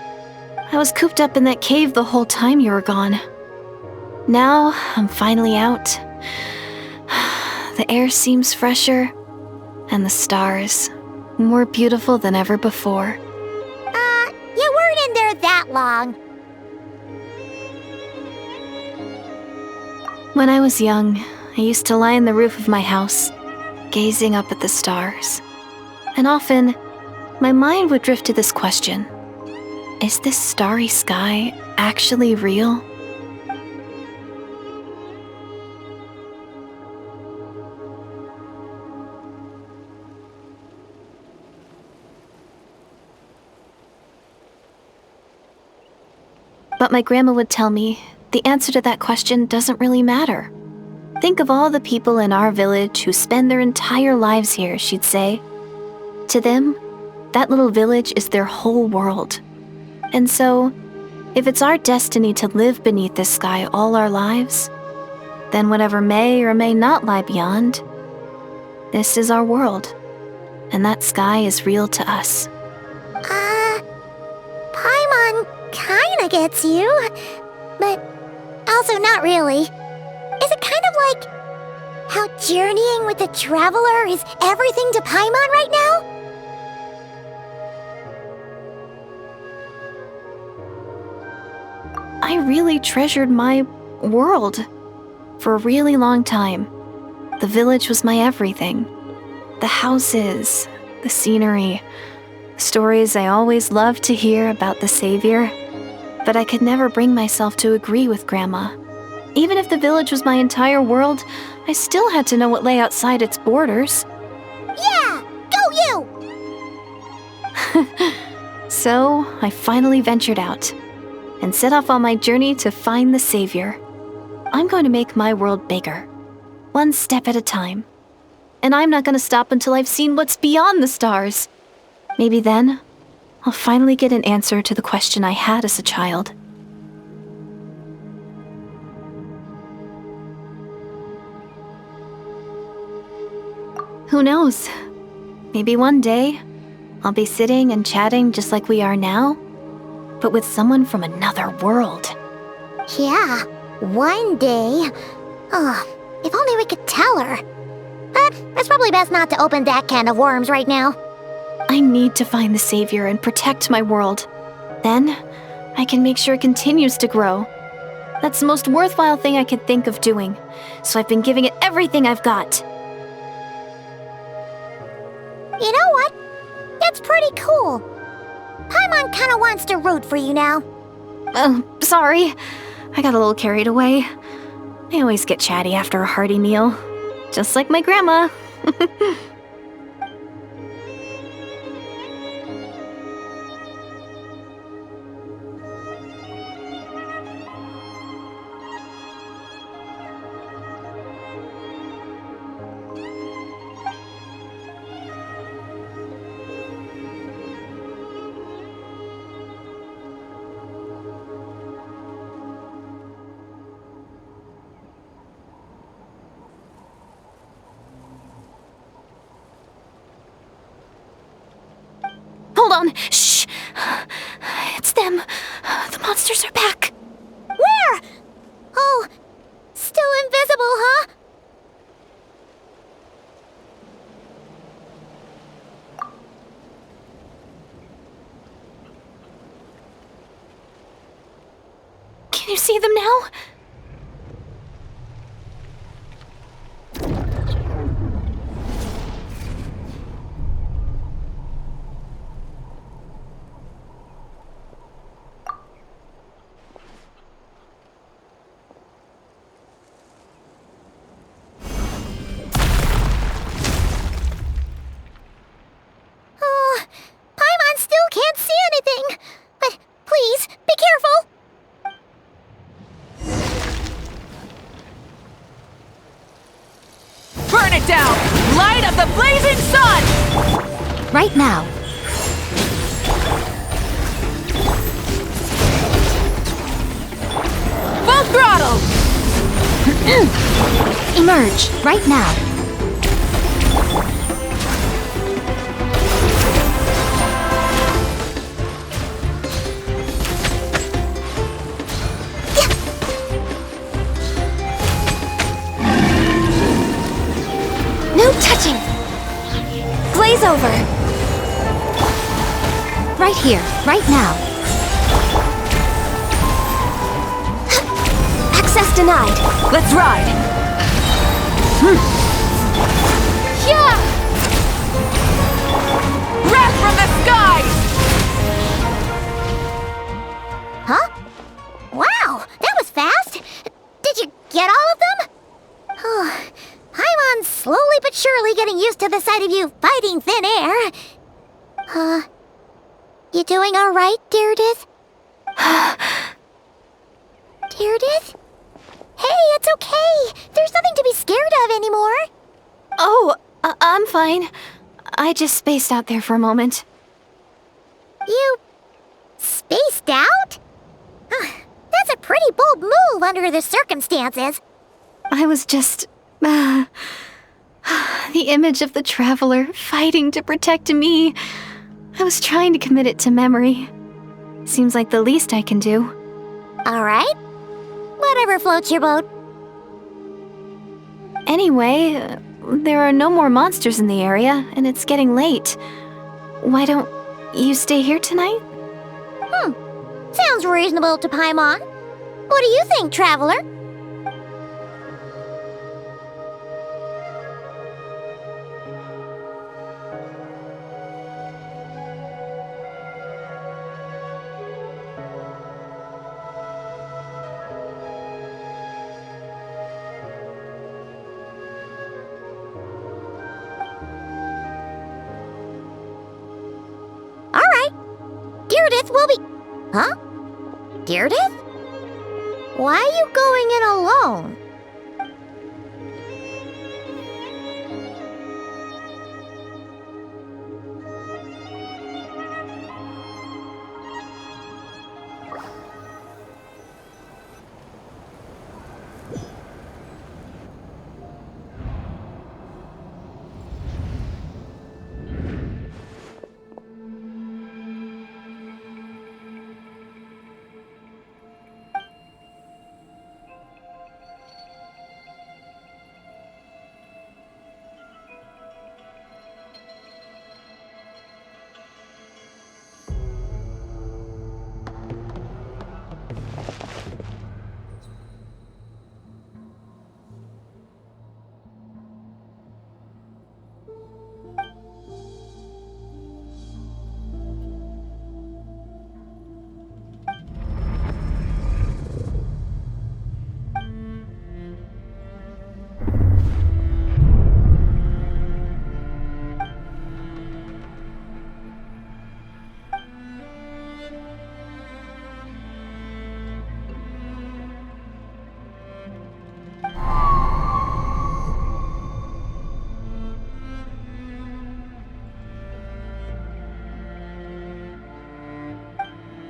I was cooped up in that cave the whole time you were gone. Now, I'm finally out. The air seems fresher, and the stars more beautiful than ever before. You weren't in there that long. When I was young, I used to lie on the roof of my house, gazing up at the stars. And often, my mind would drift to this question. Is this starry sky actually real? But my grandma would tell me the answer to that question doesn't really matter. Think of all the people in our village who spend their entire lives here, she'd say. To them, that little village is their whole world. And so, if it's our destiny to live beneath this sky all our lives, then whatever may or may not lie beyond, this is our world, and that sky is real to us. Paimon kinda gets you, but also not really. Is it kind of like how journeying with the Traveler is everything to Paimon right now? I really treasured my world for a really long time. The village was my everything. The houses, the scenery, stories I always loved to hear about the Savior. But I could never bring myself to agree with Grandma. Even if the village was my entire world, I still had to know what lay outside its borders. Yeah! Go you! So, I finally ventured out and set off on my journey to find the Savior. I'm going to make my world bigger, one step at a time. And I'm not going to stop until I've seen what's beyond the stars. Maybe then, I'll finally get an answer to the question I had as a child. Who knows? Maybe one day, I'll be sitting and chatting just like we are now, but with someone from another world. Yeah, one day. Oh, if only we could tell her. But it's probably best not to open that can of worms right now. I need to find the Savior and protect my world. Then, I can make sure it continues to grow. That's the most worthwhile thing I could think of doing, so I've been giving it everything I've got. You know what? That's pretty cool. Paimon kinda wants to root for you now. Oh, sorry. I got a little carried away. I always get chatty after a hearty meal. Just like my grandma. Hold on. Shh. It's them. The monsters are back. Where? Oh, still invisible, huh? Can you see them now? Paimon still can't see anything. But please, be careful. Burn it down! Light of the blazing sun! Right now. Full throttle! Emerge, right now. No touching. Blaze over. Right here, right now. Access denied. Let's ride! Yeah! Wrath from the skies! Huh? Wow, that was fast. Did you get all of them? Oh, Paimon's slowly but surely getting used to the sight of you fighting thin air. You doing all right, Deirdith? Deirdith? Hey, it's okay. There's nothing to be scared of anymore. Oh, I'm fine. I just spaced out there for a moment. You spaced out? That's a pretty bold move under the circumstances. I was just... the image of the Traveler fighting to protect me. I was trying to commit it to memory. Seems like the least I can do. All right. But Whatever floats your boat. Anyway, there are no more monsters in the area, and it's getting late. Why don't you stay here tonight? Sounds reasonable to Paimon. What do you think, traveler? Deirdith will be... Huh? Deirdith? Why are you going in alone?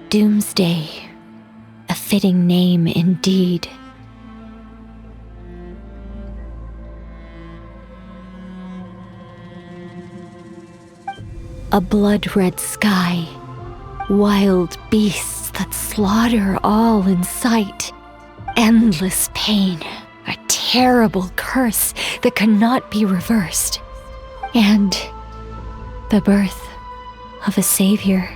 Doomsday. A fitting name indeed. A blood-red sky. Wild beasts that slaughter all in sight. Endless pain. A terrible curse that cannot be reversed. And the birth of a savior.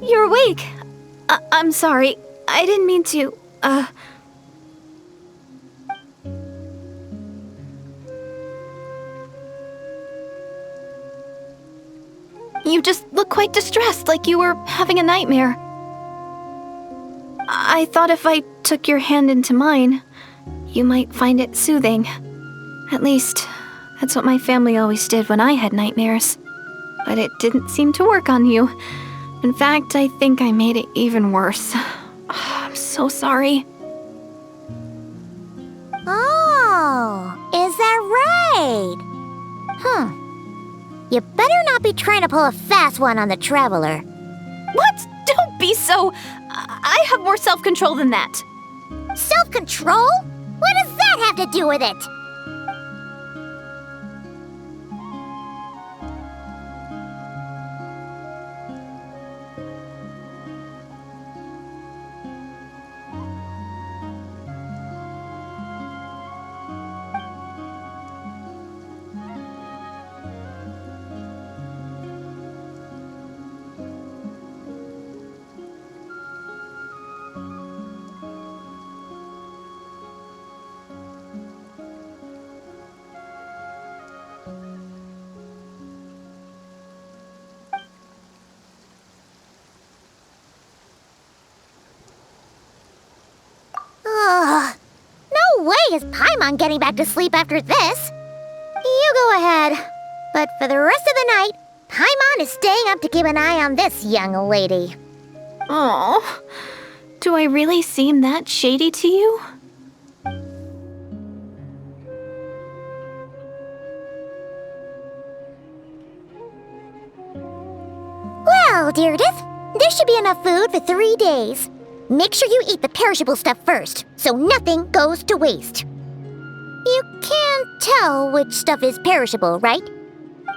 You're awake! I'm sorry. I didn't mean to, You just look quite distressed, like you were having a nightmare. I thought if I took your hand into mine, you might find it soothing. At least, that's what my family always did when I had nightmares. But it didn't seem to work on you. In fact, I think I made it even worse. I'm so sorry. Oh, is that right? You better not be trying to pull a fast one on the traveler. What? Don't be so... I have more self-control than that. Self-control? What does that have to do with it? No way is Paimon getting back to sleep after this. You go ahead. But for the rest of the night, Paimon is staying up to keep an eye on this young lady. Oh, do I really seem that shady to you? Well, Deirdre, there should be enough food for 3 days. Make sure you eat the perishable stuff first, so nothing goes to waste. You can't tell which stuff is perishable, right?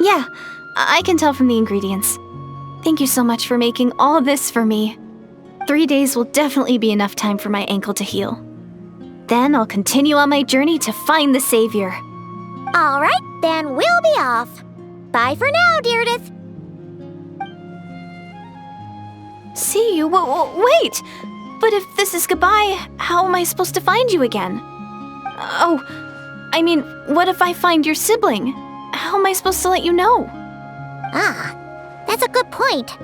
Yeah, I can tell from the ingredients. Thank you so much for making all this for me. 3 days will definitely be enough time for my ankle to heal. Then I'll continue on my journey to find the Savior. All right, then we'll be off. Bye for now, Deirdre. See you? Wait! But if this is goodbye, how am I supposed to find you again? Oh, I mean, what if I find your sibling? How am I supposed to let you know? Ah, that's a good point.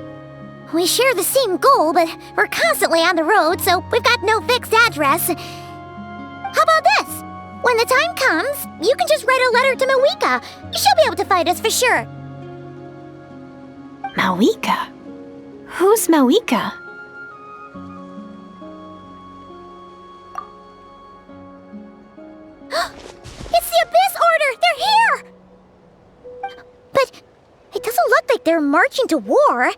We share the same goal, but we're constantly on the road, so we've got no fixed address. How about this? When the time comes, you can just write a letter to Mawika. She'll be able to find us for sure. Mawika? Who's Mawika? It's the Abyss Order! They're here! But it doesn't look like they're marching to war.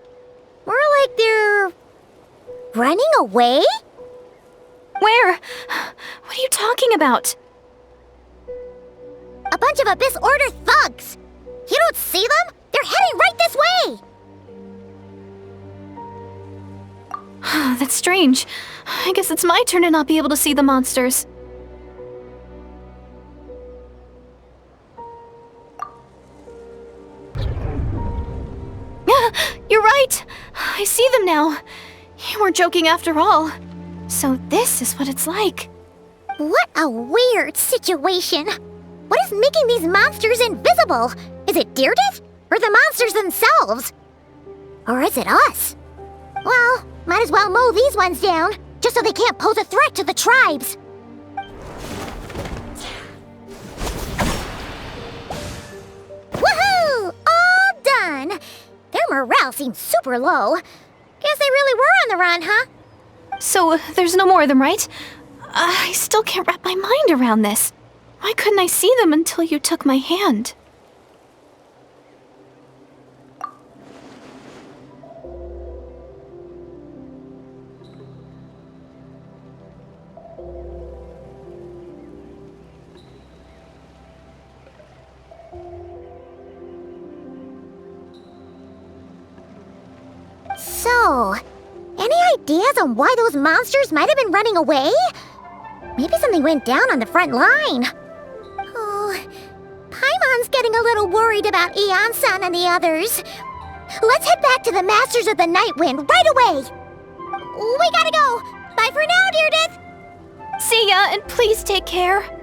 More like they're running away? Where? What are you talking about? A bunch of Abyss Order thugs! You don't see them? They're heading right this way! That's strange. I guess it's my turn to not be able to see the monsters. You're right! I see them now. You weren't joking after all. So this is what it's like. What a weird situation. What is making these monsters invisible? Is it Deirdre? Or the monsters themselves? Or is it us? Well, might as well mow these ones down, just so they can't pose a threat to the tribes. Woohoo! All done! Their morale seems super low. Guess they really were on the run, huh? So there's no more of them, right? I still can't wrap my mind around this. Why couldn't I see them until you took my hand? So, any ideas on why those monsters might have been running away? Maybe something went down on the front line. Oh, Paimon's getting a little worried about Eon-san and the others. Let's head back to the Masters of the Night Wind right away. We gotta go. Bye for now, Deirdre. See ya, and please take care.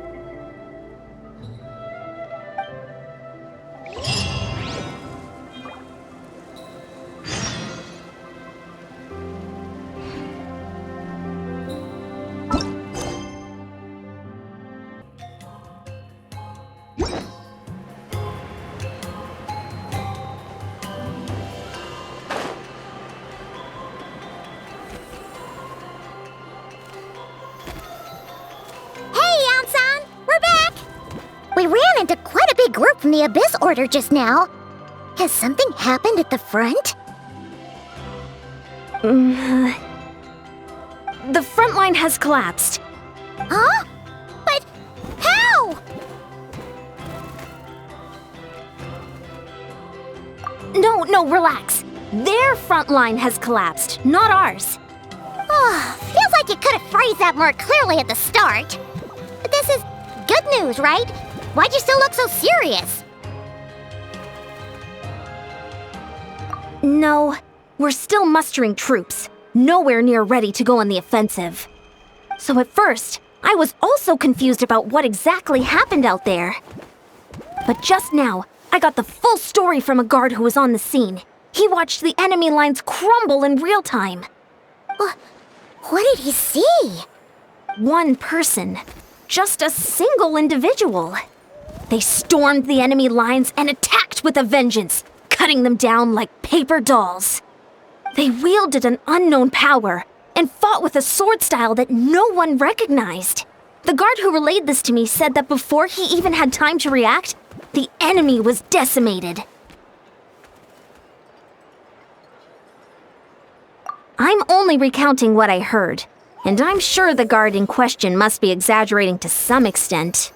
We ran into quite a big group from the Abyss Order just now. Has something happened at the front? The front line has collapsed. Huh? But how? No, relax. Their front line has collapsed, not ours. Oh, feels like you could have phrased that more clearly at the start. But this is good news, right? Why'd you still look so serious? No, we're still mustering troops. Nowhere near ready to go on the offensive. So at first, I was also confused about what exactly happened out there. But just now, I got the full story from a guard who was on the scene. He watched the enemy lines crumble in real time. What did he see? One person. Just a single individual. They stormed the enemy lines and attacked with a vengeance, cutting them down like paper dolls. They wielded an unknown power and fought with a sword style that no one recognized. The guard who relayed this to me said that before he even had time to react, the enemy was decimated. I'm only recounting what I heard, and I'm sure the guard in question must be exaggerating to some extent.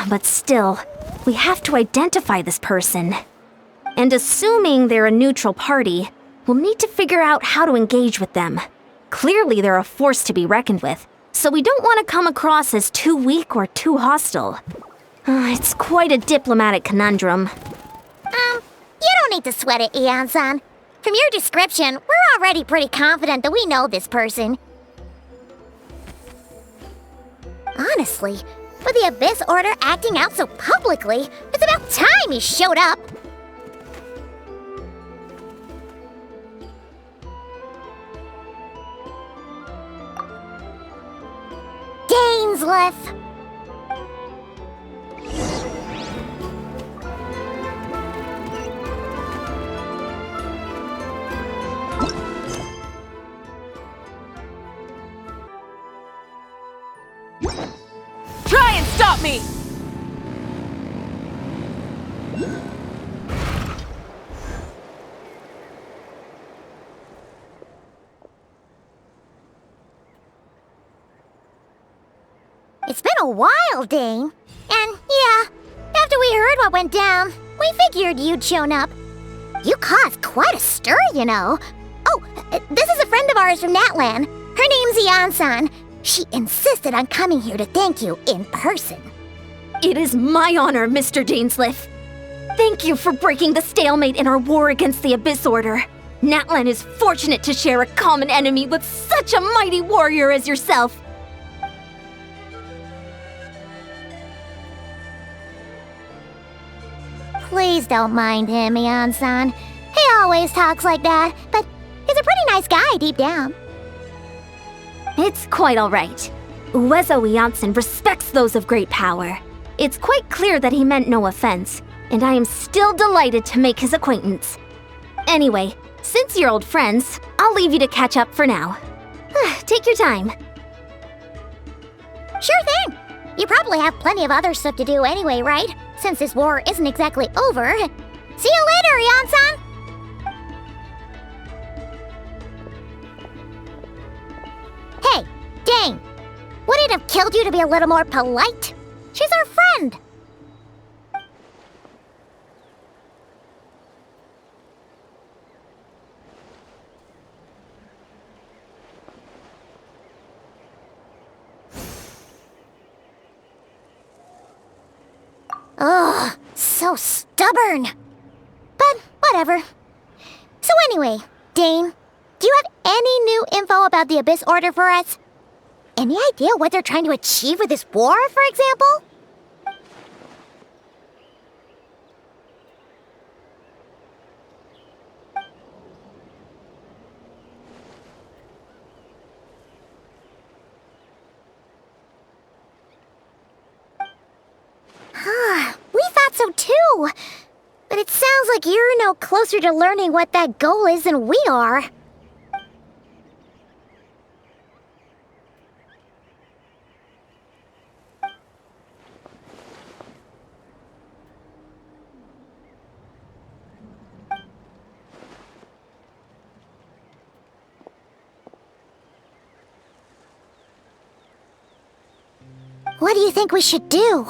But still, we have to identify this person. And assuming they're a neutral party, we'll need to figure out how to engage with them. Clearly they're a force to be reckoned with, so we don't want to come across as too weak or too hostile. It's quite a diplomatic conundrum. You don't need to sweat it, Eon-san. From your description, we're already pretty confident that we know this person. Honestly, with the Abyss Order acting out so publicly, it's about time he showed up. Dainsleif! Try and stop me! It's been a while, Dane. And yeah, after we heard what went down, we figured you'd shown up. You caused quite a stir, you know. Oh, this is a friend of ours from Natlan. Her name's Eon-san. She insisted on coming here to thank you in person. It is my honor, Mr. Dainsleif. Thank you for breaking the stalemate in our war against the Abyss Order. Natlan is fortunate to share a common enemy with such a mighty warrior as yourself. Please don't mind him, Eon-san. He always talks like that, but he's a pretty nice guy deep down. It's quite all right. Uezo Janssen respects those of great power. It's quite clear that he meant no offense, and I am still delighted to make his acquaintance. Anyway, since you're old friends, I'll leave you to catch up for now. Take your time. Sure thing. You probably have plenty of other stuff to do anyway, right? Since this war isn't exactly over. See you later, Eon-san! Hey, Dane! Would it have killed you to be a little more polite? She's our friend! Ugh, so stubborn. But whatever. So anyway, Dane, do you have any new info about the Abyss Order for us? Any idea what they're trying to achieve with this war, for example? We thought so too. But it sounds like you're no closer to learning what that goal is than we are. What do you think we should do?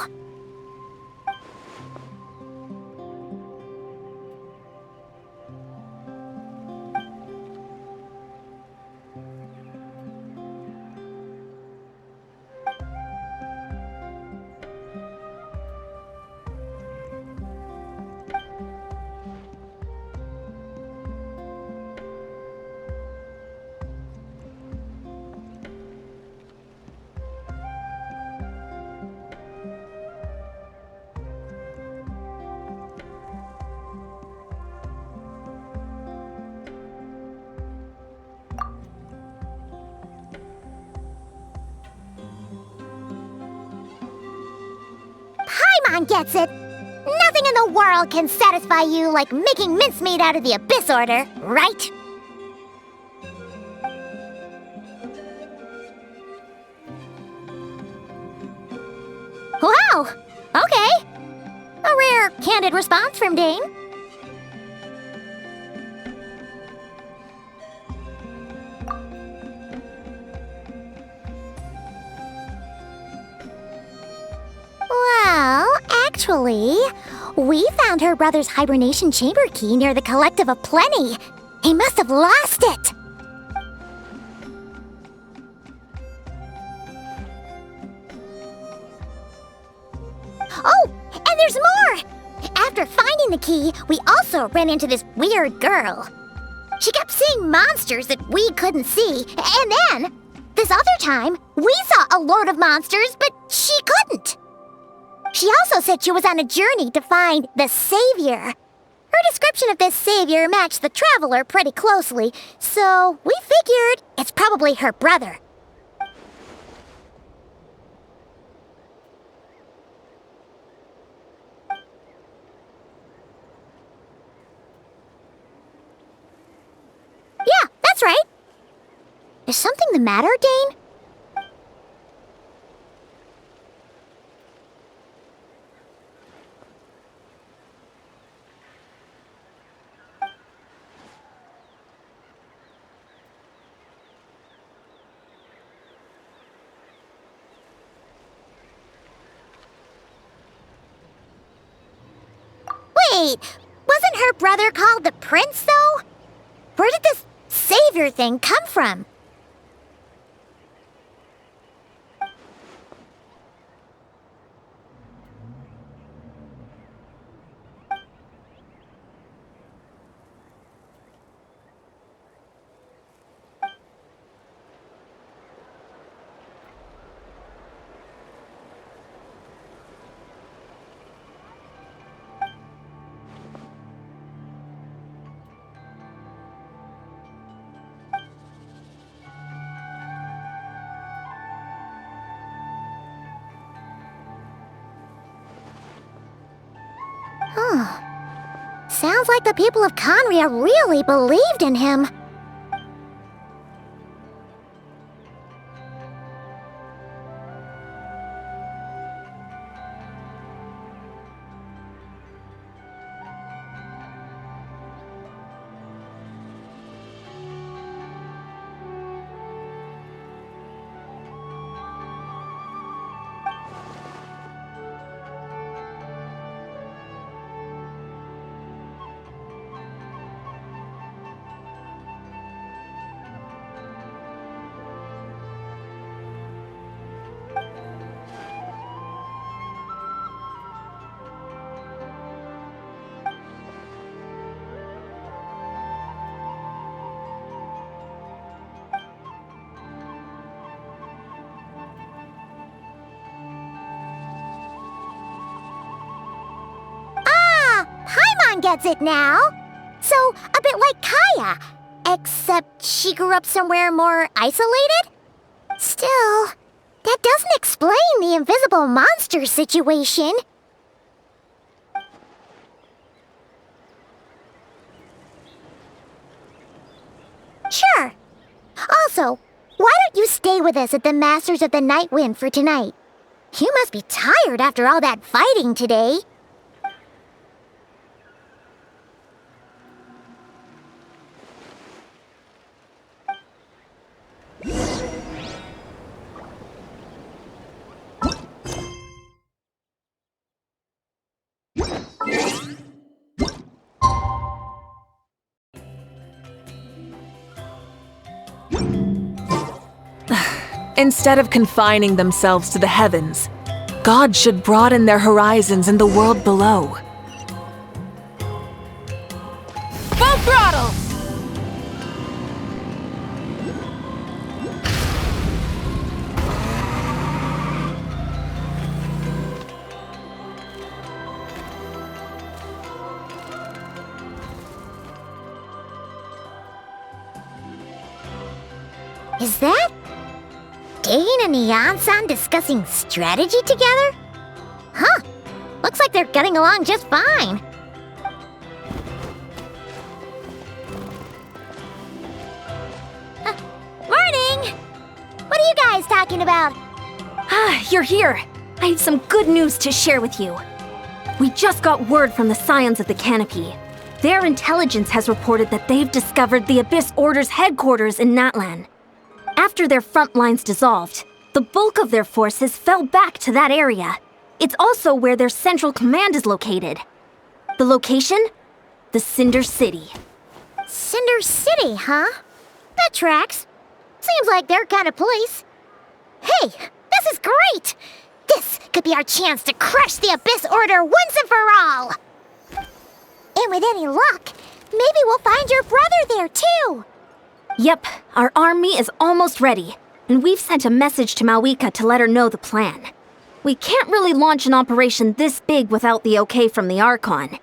Paimon gets it. Nothing in the world can satisfy you like making mincemeat out of the Abyss Order, right? Wow! Okay. A rare, candid response from Dane. Actually, we found her brother's hibernation chamber key near the Collective of Plenty. He must have lost it. Oh, and there's more! After finding the key, we also ran into this weird girl. She kept seeing monsters that we couldn't see, and then, this other time, we saw a load of monsters, but she couldn't. She also said she was on a journey to find the Savior. Her description of this Savior matched the Traveler pretty closely, so we figured it's probably her brother. Yeah, that's right. Is something the matter, Dane? Wait, wasn't her brother called the Prince, though? Where did this Savior thing come from? Sounds like the people of Conria really believed in him. Gets it now. So, a bit like Kaya, except she grew up somewhere more isolated? Still, that doesn't explain the invisible monster situation. Sure. Also, why don't you stay with us at the Masters of the Night Wind for tonight? You must be tired after all that fighting today. Instead of confining themselves to the heavens, God should broaden their horizons in the world below. Full throttle! Is that Dane and Neon-san discussing strategy together? Huh. Looks like they're getting along just fine. Morning! What are you guys talking about? Ah, you're here. I have some good news to share with you. We just got word from the Scions of the Canopy. Their intelligence has reported that they've discovered the Abyss Order's headquarters in Natlan. After their front lines dissolved, the bulk of their forces fell back to that area. It's also where their central command is located. The location? The Cinder City. Cinder City, huh? That tracks. Seems like their kind of place. Hey, this is great! This could be our chance to crush the Abyss Order once and for all! And with any luck, maybe we'll find your brother there too! Yep, our army is almost ready, and we've sent a message to Malwika to let her know the plan. We can't really launch an operation this big without the okay from the Archon.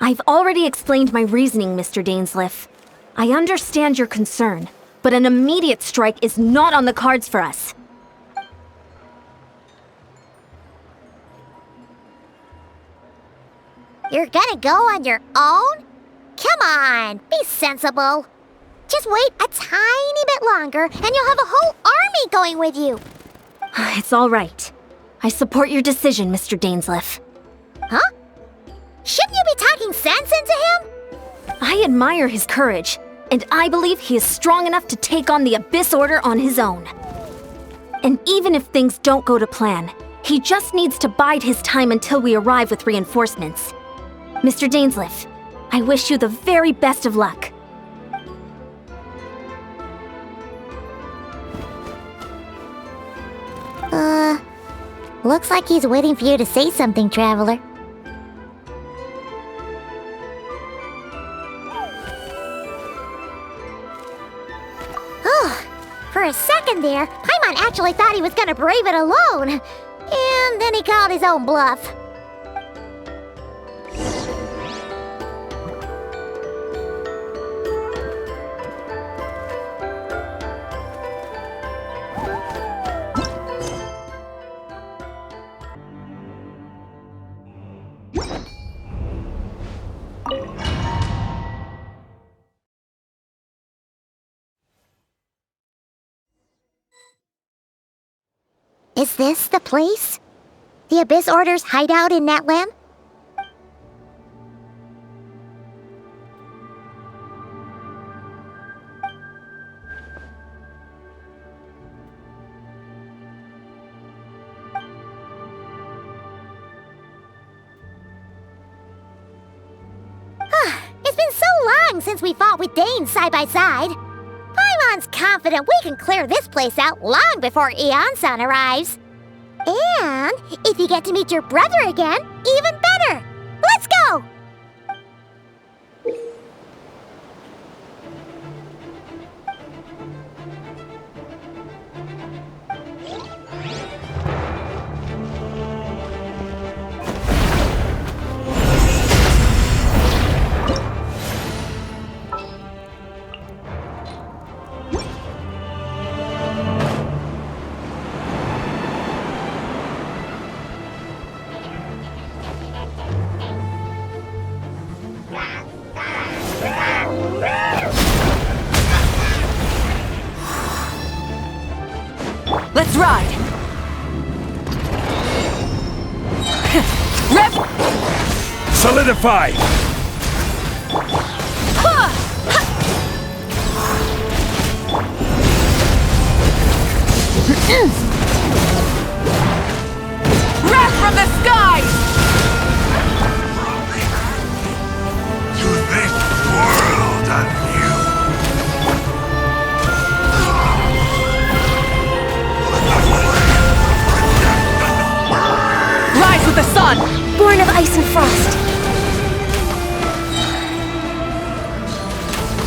I've already explained my reasoning, Mr. Dainsleif. I understand your concern, but an immediate strike is not on the cards for us. You're gonna go on your own? Come on, be sensible. Just wait a tiny bit longer and you'll have a whole army going with you. It's all right. I support your decision, Mr. Dainsleif. Huh? Shouldn't you be talking sense into him? I admire his courage, and I believe he is strong enough to take on the Abyss Order on his own. And even if things don't go to plan, he just needs to bide his time until we arrive with reinforcements. Mr. Dainsleif, I wish you the very best of luck. Looks like he's waiting for you to say something, Traveler. For a second there, Paimon actually thought he was gonna brave it alone. And then he called his own bluff. Is this the place? The Abyss Order's hideout in Natlan? It's been so long since we fought with Dane side by side. Paimon's confident we can clear this place out long before Eon-san arrives. And if you get to meet your brother again, even better! Let's go! Let's ride! Solidify! Wrath from the skies! To this world anew! Rise with the sun! Born of ice and frost.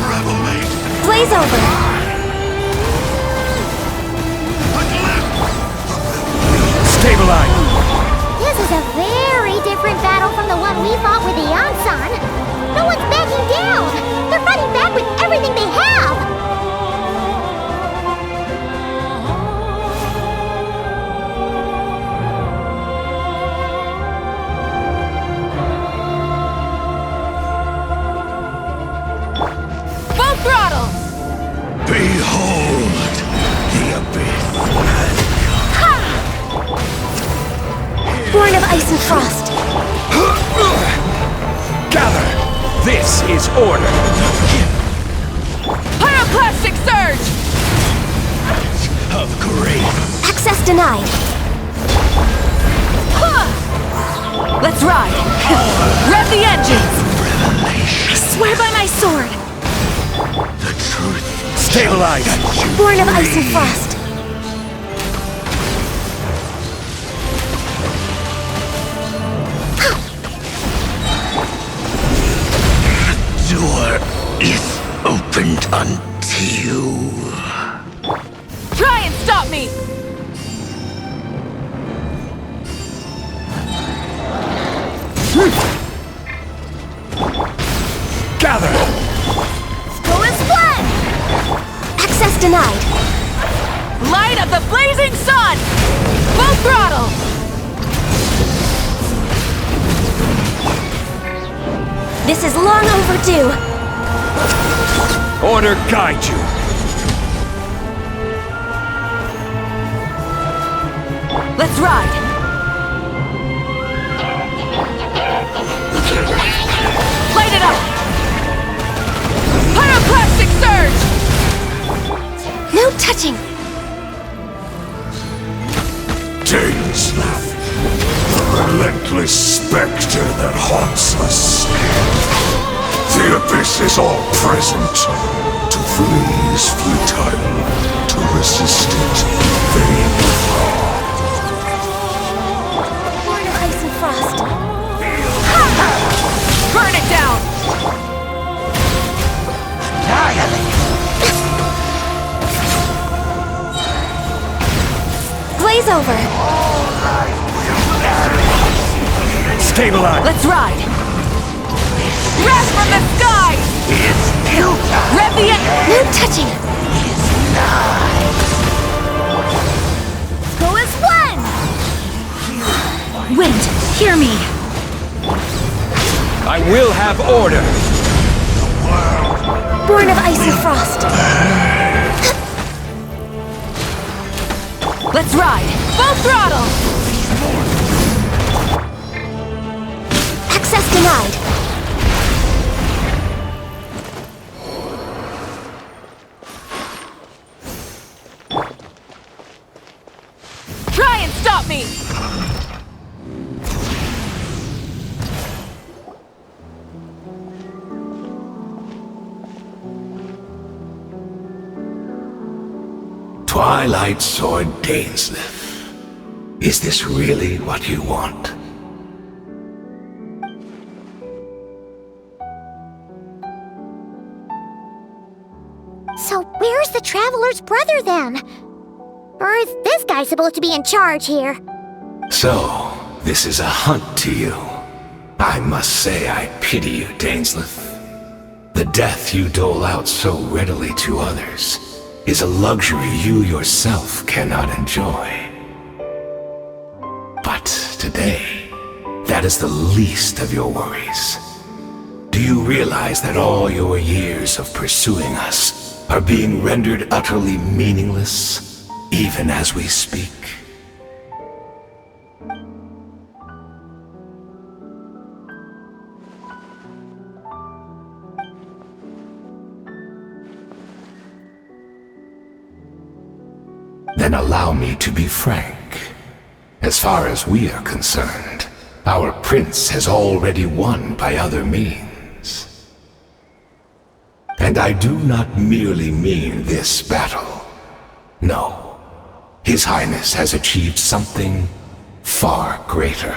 Revelate! Blaze over. Stabilize! This is a very different battle from the one we fought with Eon-san. No one's backing down. They're fighting back with everything they have. Full throttle! Behold! The abyss has Born of ice and frost. gather! This is order! Pyroclastic surge! Of grace! Access denied. Let's ride! Rev the engines! I swear by my sword! The truth. Stabilize! Born of ice and frost. The door is opened unto you. Try and stop me! Gather! Go and split! Access denied. Light of the blazing sun! Full throttle! This is long overdue. Order guide you. Let's ride! Light it up! Pyroclastic surge! No touching. Dainsleif, the relentless specter that haunts us. The abyss is all present. To flee is futile. To resist it, vain. Born of ice and frost. Burn it down! Glaze over. Stabilize! Let's ride! Rev from the sky! Rev the No touching. Go as one. Wind, hear me! I will have order! Born of ice and frost. Let's ride! Full throttle! Access denied. Try and stop me! Twilight Sword Dainsleif. Is this really what you want? So where's the Traveler's brother then? Or is this guy supposed to be in charge here? So, this is a hunt to you. I must say I pity you, Dainsleif. The death you dole out so readily to others is a luxury you yourself cannot enjoy. But today, that is the least of your worries. Do you realize that all your years of pursuing us are being rendered utterly meaningless, even as we speak? Then allow me to be frank. As far as we are concerned, our prince has already won by other means. And I do not merely mean this battle. No, His Highness has achieved something far greater.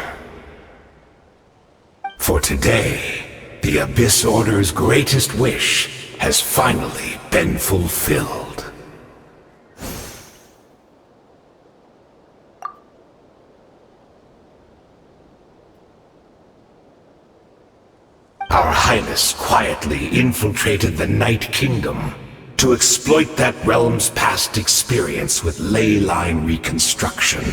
For today, the Abyss Order's greatest wish has finally been fulfilled. Our Highness quietly infiltrated the Night Kingdom to exploit that realm's past experience with ley line reconstruction.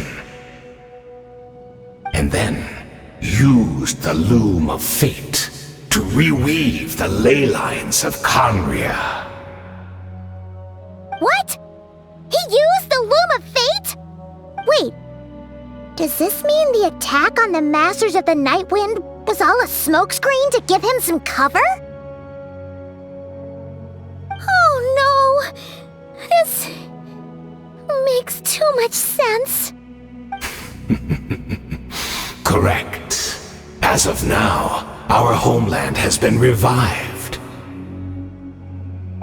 And then used the Loom of Fate to reweave the ley lines of Conria. What? He used the Loom of Fate? Wait, does this mean the attack on the Masters of the Night Wind was all a smokescreen to give him some cover? This makes too much sense. Correct. As of now, our homeland has been revived.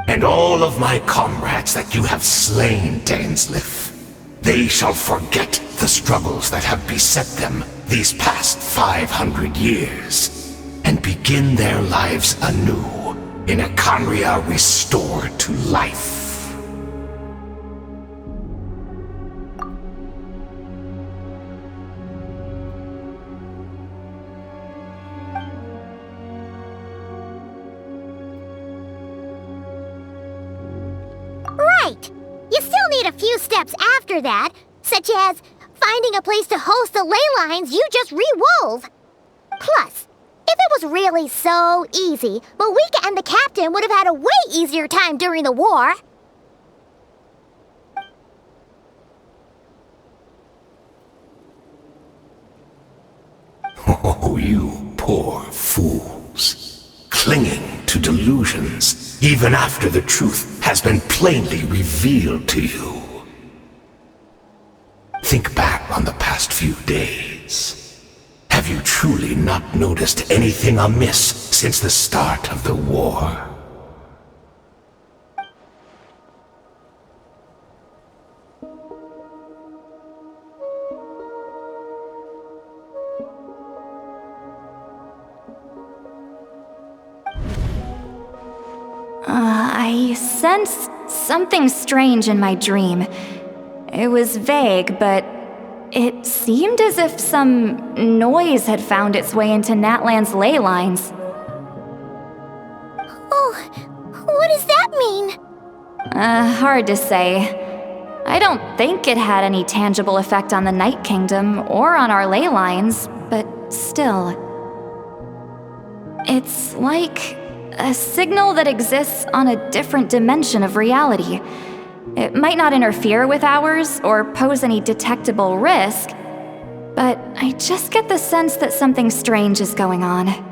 And all of my comrades that you have slain, Dainsleif, they shall forget the struggles that have beset them these past 500 years, and begin their lives anew in a Khaenri'ah restored to life. Right! You still need a few steps after that, such as finding a place to host the ley lines you just re-wove. Plus, if it was really so easy, Malika and the captain would have had a way easier time during the war. Oh, you poor fools. Clinging to delusions, even after the truth has been plainly revealed to you. Think back on the past few days. Have you truly not noticed anything amiss since the start of the war? I sensed something strange in my dream. It was vague, but it seemed as if some noise had found its way into Natlan's ley lines. Oh, what does that mean? Hard to say. I don't think it had any tangible effect on the Night Kingdom or on our ley lines, but still. It's like a signal that exists on a different dimension of reality. It might not interfere with ours or pose any detectable risk, but I just get the sense that something strange is going on.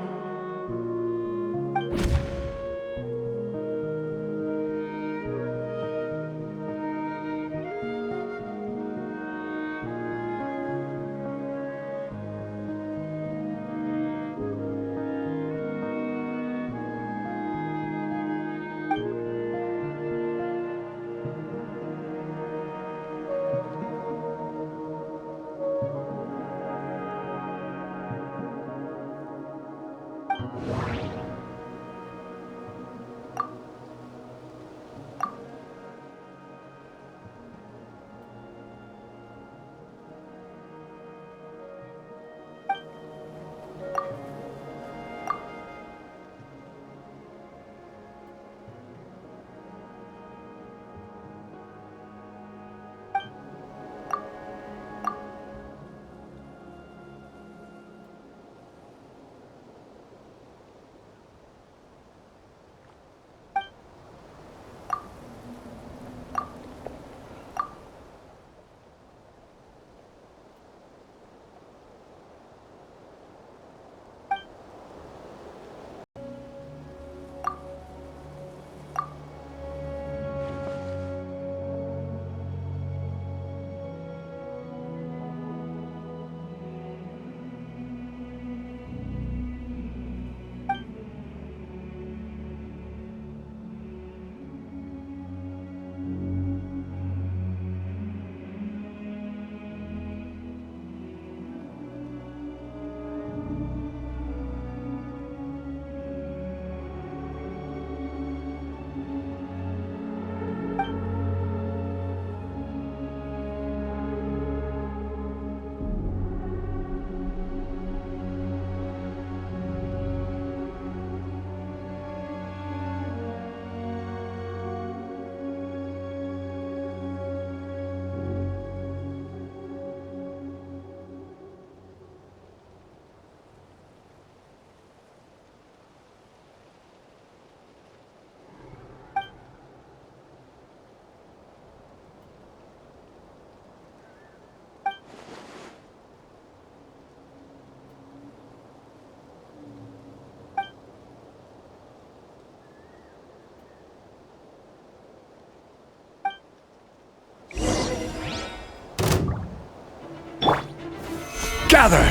Gather!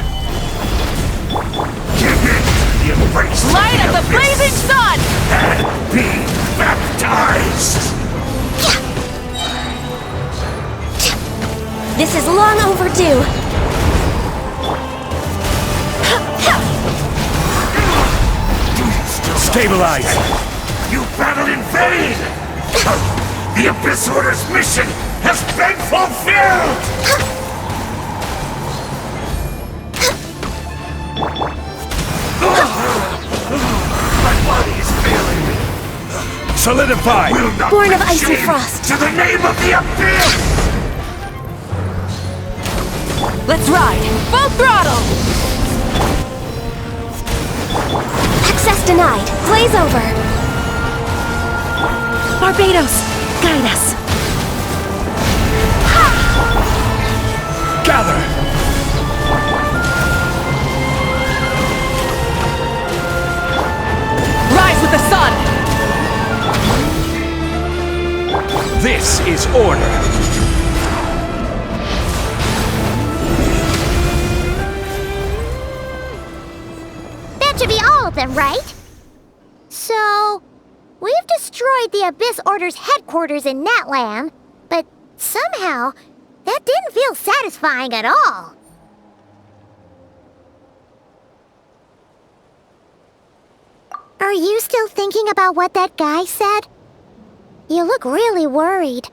Give in to the embrace of Light the of the abyss blazing sun! and be baptized! This is long overdue. Stabilize! You battled in vain! The Abyss Order's mission has been fulfilled! My body is failing me. Solidify! Will not Born of bring ice and shame frost. To the name of the Abyss! Let's ride! Full throttle! Access denied. Glaze over. Barbados, guide us! Gather! Rise with the sun! This is order! That should be all of them, right? So, we've destroyed the Abyss Order's headquarters in Natlan, but somehow, that didn't feel satisfying at all. Are you still thinking about what that guy said? You look really worried.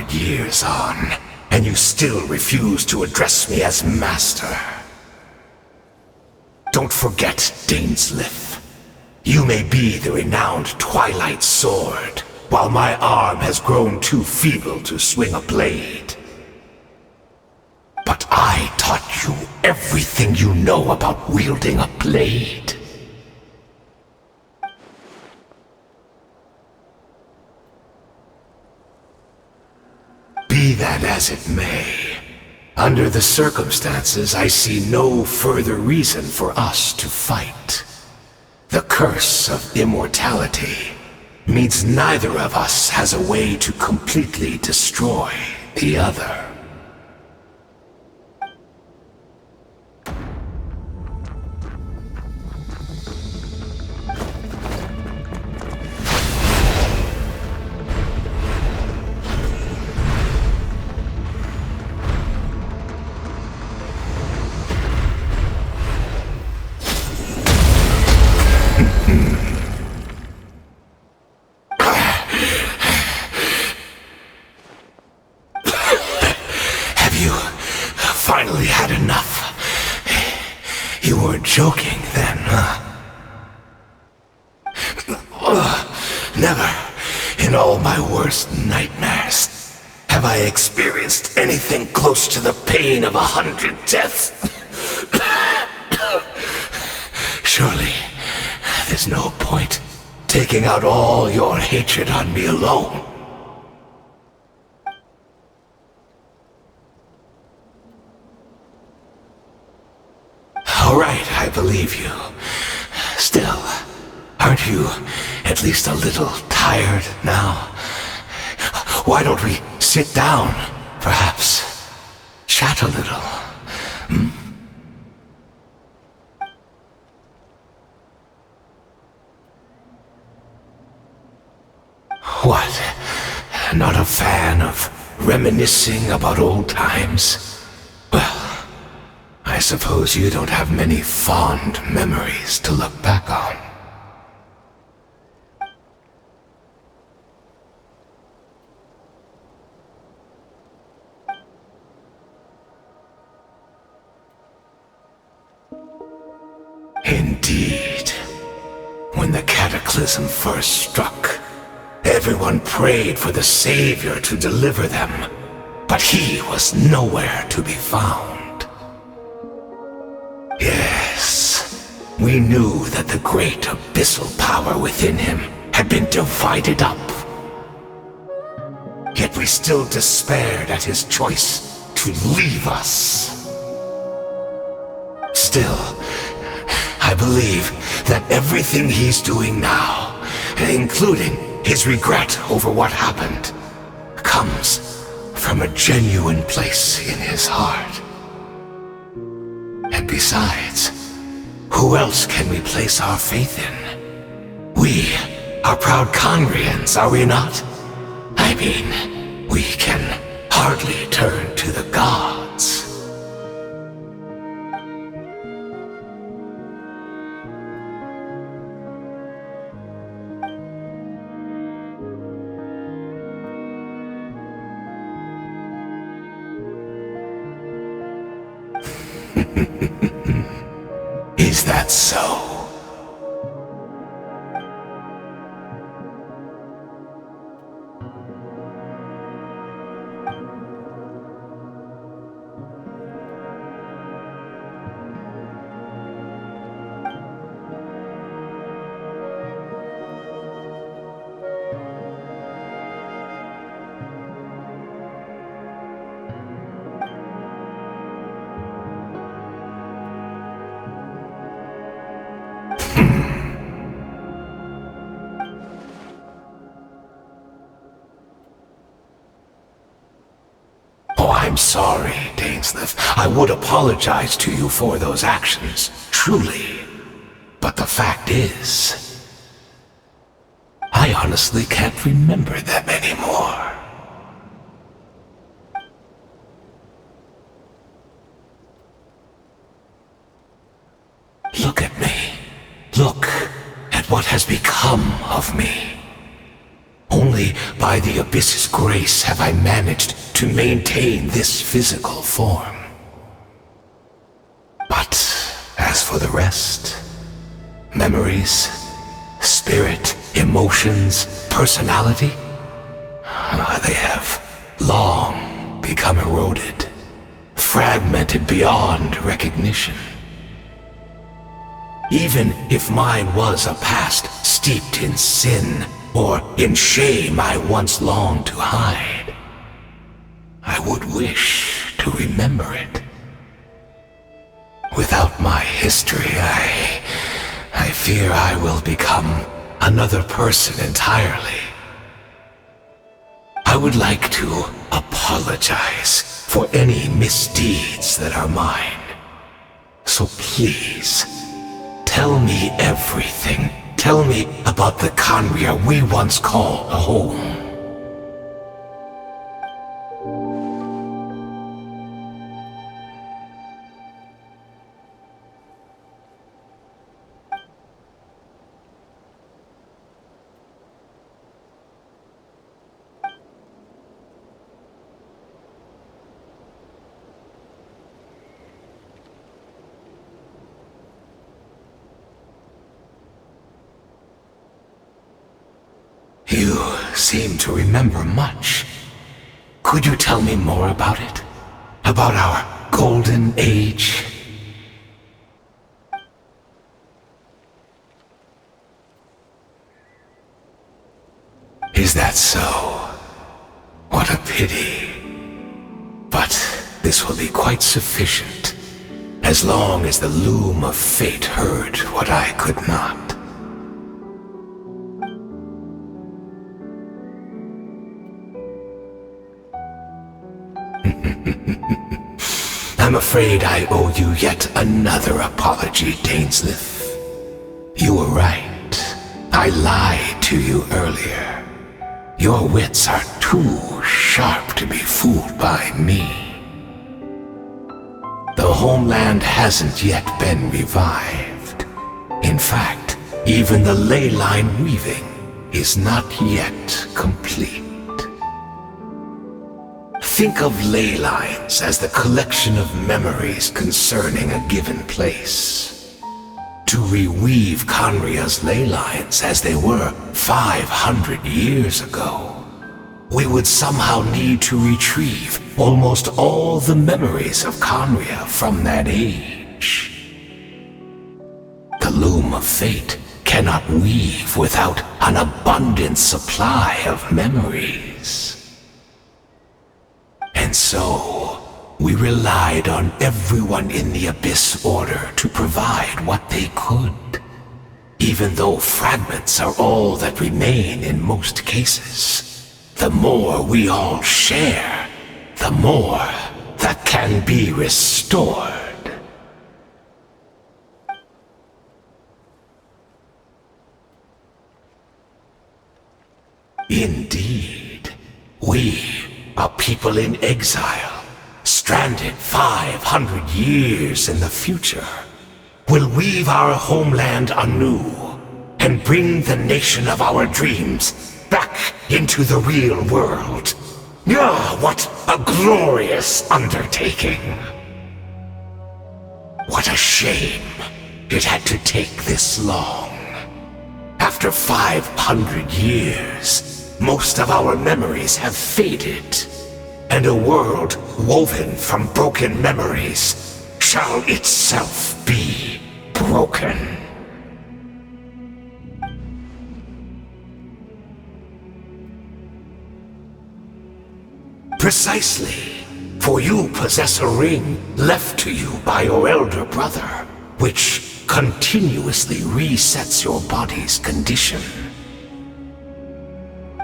Years on, and you still refuse to address me as master. Don't forget, Dainslith. You may be the renowned Twilight Sword, while my arm has grown too feeble to swing a blade. But I taught you everything you know about wielding a blade. Be that as it may, under the circumstances, I see no further reason for us to fight. The curse of immortality means neither of us has a way to completely destroy the other. Finally had enough. You weren't joking then, huh? Never, in all my worst nightmares, have I experienced anything close to the pain of 100 deaths. Surely, there's no point taking out all your hatred on me alone. All right, I believe you. Still, aren't you at least a little tired now? Why don't we sit down, perhaps? Chat a little. What? Not a fan of reminiscing about old times? Well, suppose you don't have many fond memories to look back on. Indeed. When the cataclysm first struck, everyone prayed for the Savior to deliver them, but he was nowhere to be found. Yes, we knew that the great abyssal power within him had been divided up. Yet we still despaired at his choice to leave us. Still, I believe that everything he's doing now, including his regret over what happened, comes from a genuine place in his heart. And besides, who else can we place our faith in? We are proud Conrians, are we not? I mean, we can hardly turn to the gods. Is that so? I'm sorry, Dainsleif. I would apologize to you for those actions, truly. But the fact is, I honestly can't remember them anymore. Look at me. Look at what has become of me. Only by the Abyss's grace have I managed to maintain this physical form. But as for the rest, memories, spirit, emotions, personality, they have long become eroded, fragmented beyond recognition. Even if mine was a past steeped in sin, or in shame I once longed to hide, I would wish to remember it. Without my history, I fear I will become another person entirely. I would like to apologize for any misdeeds that are mine. So please, tell me everything. Tell me about the Conria we once called home. You seem to remember much. Could you tell me more about it? About our golden age? Is that so? What a pity. But this will be quite sufficient, as long as the loom of fate heard what I could not. I'm afraid I owe you yet another apology, Dainsleif. You were right. I lied to you earlier. Your wits are too sharp to be fooled by me. The homeland hasn't yet been revived. In fact, even the ley line weaving is not yet complete. Think of ley lines as the collection of memories concerning a given place. To reweave Conria's ley lines as they were 500 years ago, we would somehow need to retrieve almost all the memories of Conria from that age. The loom of fate cannot weave without an abundant supply of memories. And so, we relied on everyone in the Abyss Order to provide what they could, even though fragments are all that remain in most cases. The more we all share, the more that can be restored. Indeed, we, a people in exile, stranded 500 years in the future, will weave our homeland anew and bring the nation of our dreams back into the real world. Ah, what a glorious undertaking! What a shame it had to take this long. After 500 years, most of our memories have faded, and a world woven from broken memories shall itself be broken. Precisely, for you possess a ring left to you by your elder brother, which continuously resets your body's condition.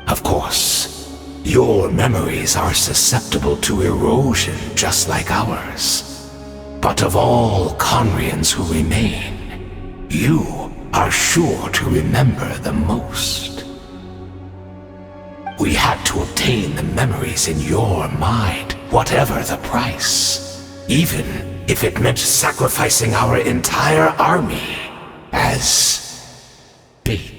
Of course, your memories are susceptible to erosion just like ours. But of all Conrians who remain, you are sure to remember the most. We had to obtain the memories in your mind, whatever the price, even if it meant sacrificing our entire army as bait.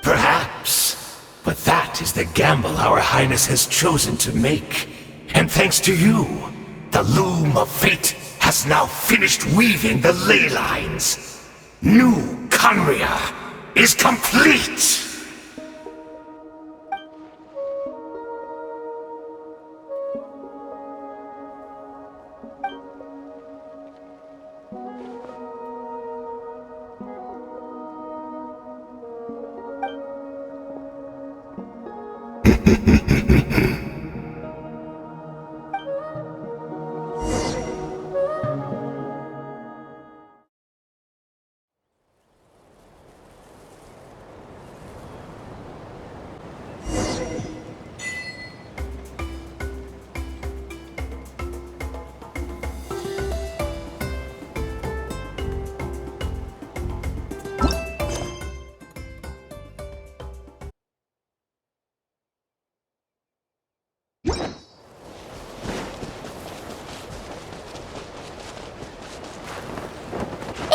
Perhaps, but that is the gamble our Highness has chosen to make. And thanks to you, the loom of fate has now finished weaving the ley lines. New Conria is complete!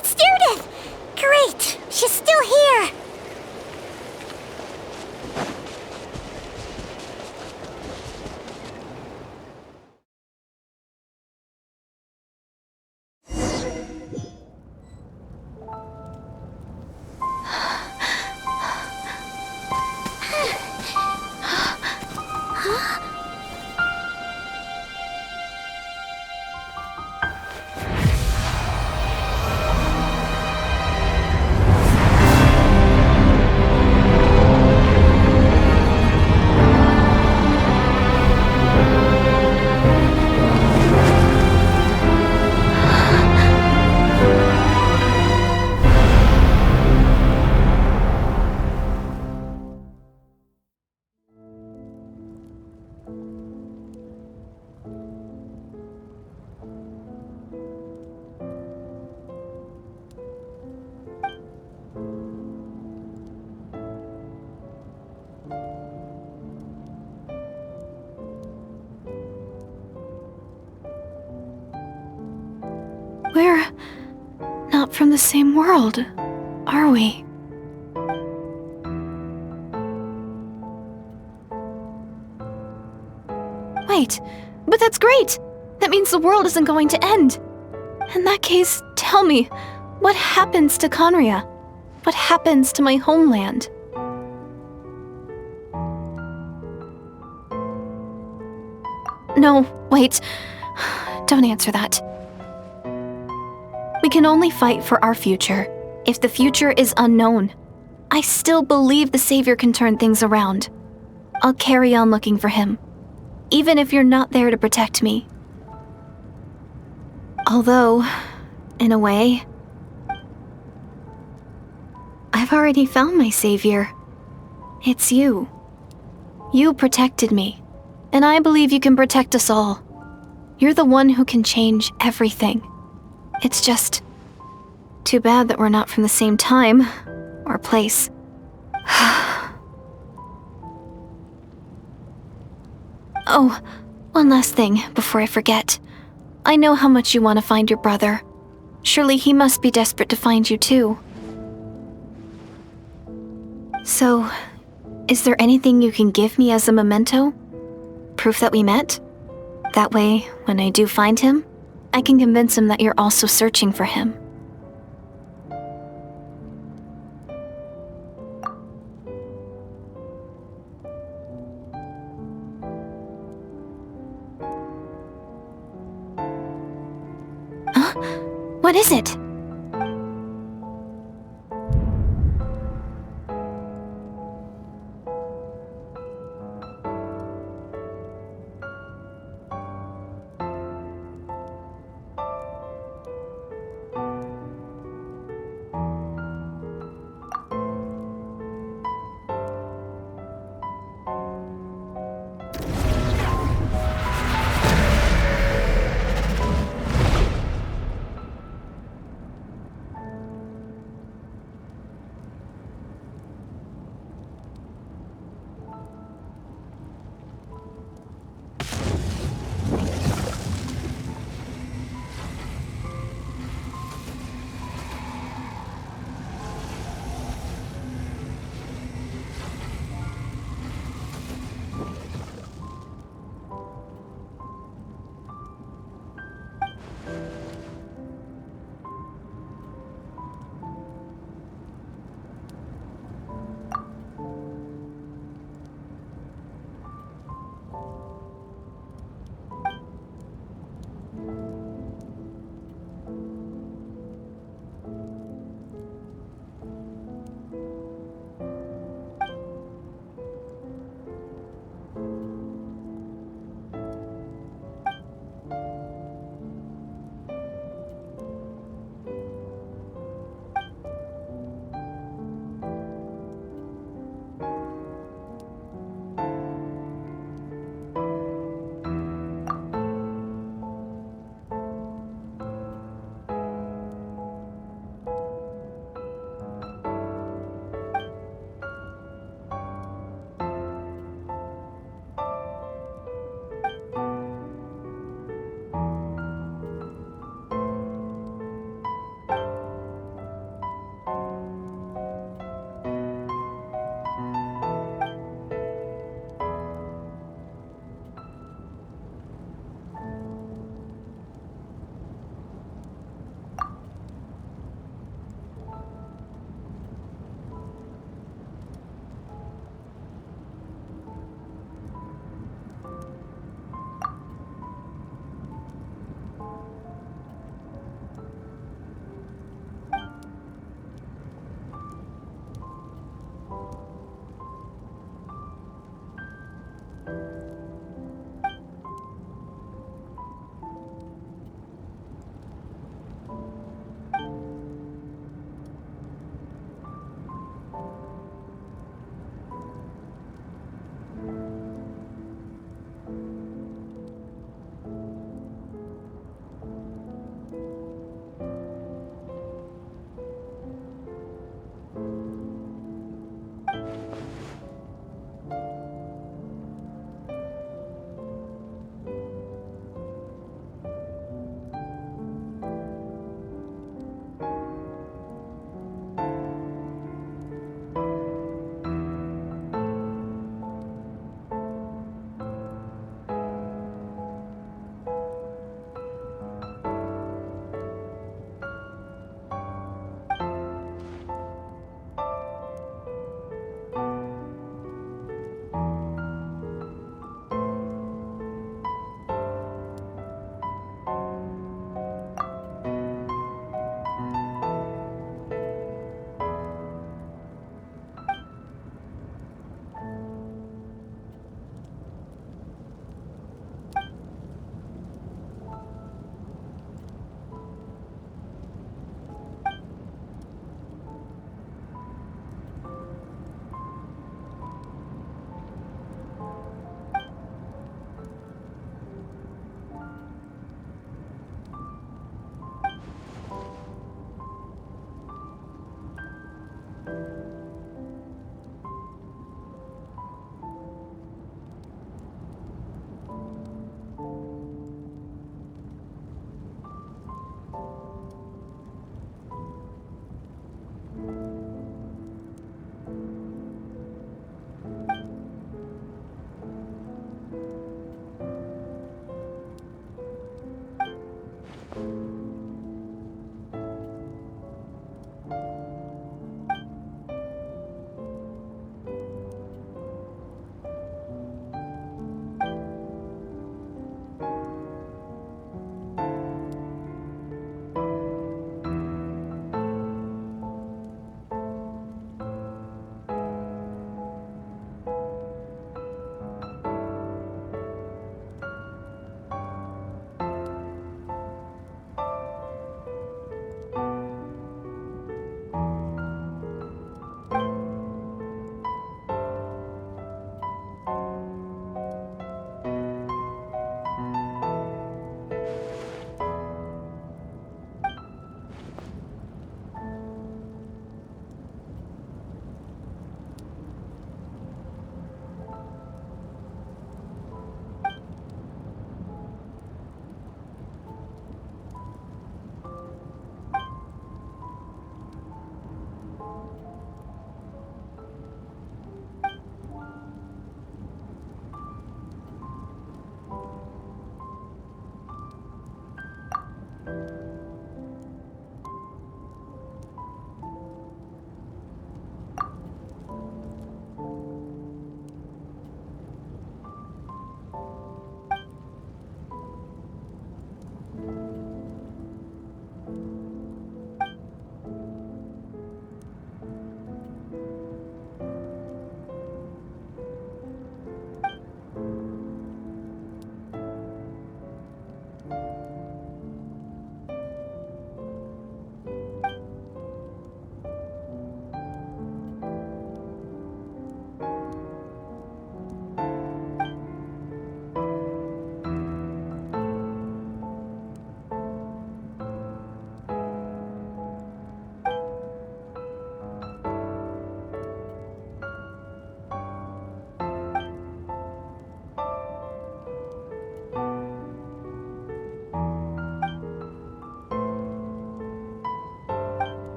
It's Judith! Great! She's still here! We're not from the same world, are we? Wait, but that's great! That means the world isn't going to end. In that case, tell me, what happens to Conria? What happens to my homeland? No, wait. Don't answer that. We can only fight for our future. If the future is unknown, I still believe the Savior can turn things around. I'll carry on looking for him, even if you're not there to protect me. Although, in a way, I've already found my Savior. It's you. You protected me, and I believe you can protect us all. You're the one who can change everything. It's just too bad that we're not from the same time or place. Oh, one last thing before I forget. I know how much you want to find your brother. Surely he must be desperate to find you too. So, is there anything you can give me as a memento? Proof that we met? That way, when I do find him, I can convince him that you're also searching for him. Huh? What is it?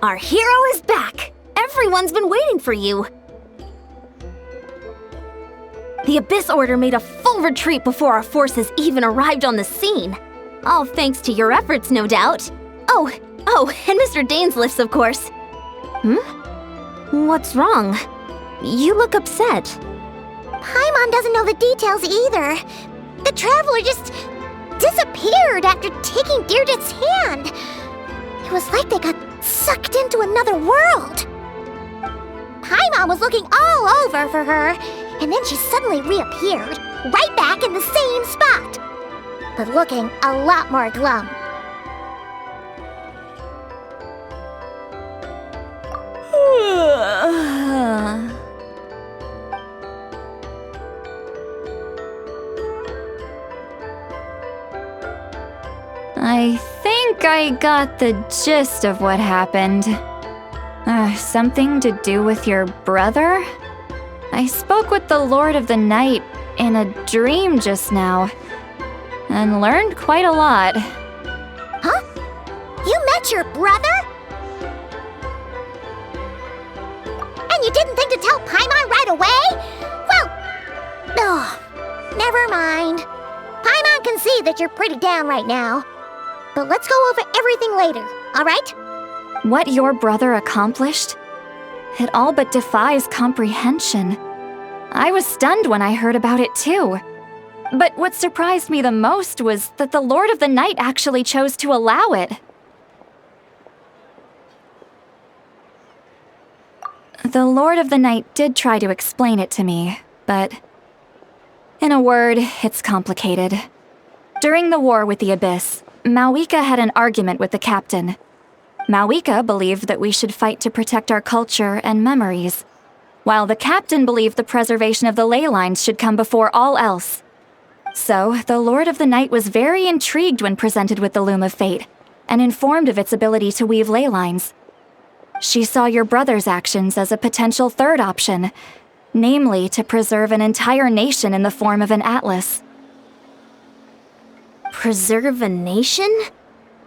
Our hero is back! Everyone's been waiting for you! The Abyss Order made a full retreat before our forces even arrived on the scene. All thanks to your efforts, no doubt. Oh, and Mr. Dainsliff's, of course. What's wrong? You look upset. Paimon doesn't know the details either. The Traveler just disappeared after taking Deirdre's hand. It was like they got sucked into another world. Paimon was looking all over for her, and then she suddenly reappeared, right back in the same spot, but looking a lot more glum. I think I got the gist of what happened. Something to do with your brother? I spoke with the Lord of the Night in a dream just now, and learned quite a lot. Huh? You met your brother? And you didn't think to tell Paimon right away? Well, never mind. Paimon can see that you're pretty down right now. But let's go over everything later, alright? What your brother accomplished? It all but defies comprehension. I was stunned when I heard about it too. But what surprised me the most was that the Lord of the Night actually chose to allow it. The Lord of the Night did try to explain it to me, but in a word, it's complicated. During the war with the Abyss, Mawika had an argument with the captain. Mawika believed that we should fight to protect our culture and memories, while the captain believed the preservation of the ley lines should come before all else. So, the Lord of the Night was very intrigued when presented with the Loom of Fate, and informed of its ability to weave ley lines. She saw your brother's actions as a potential third option, namely to preserve an entire nation in the form of an atlas. Preserve a nation?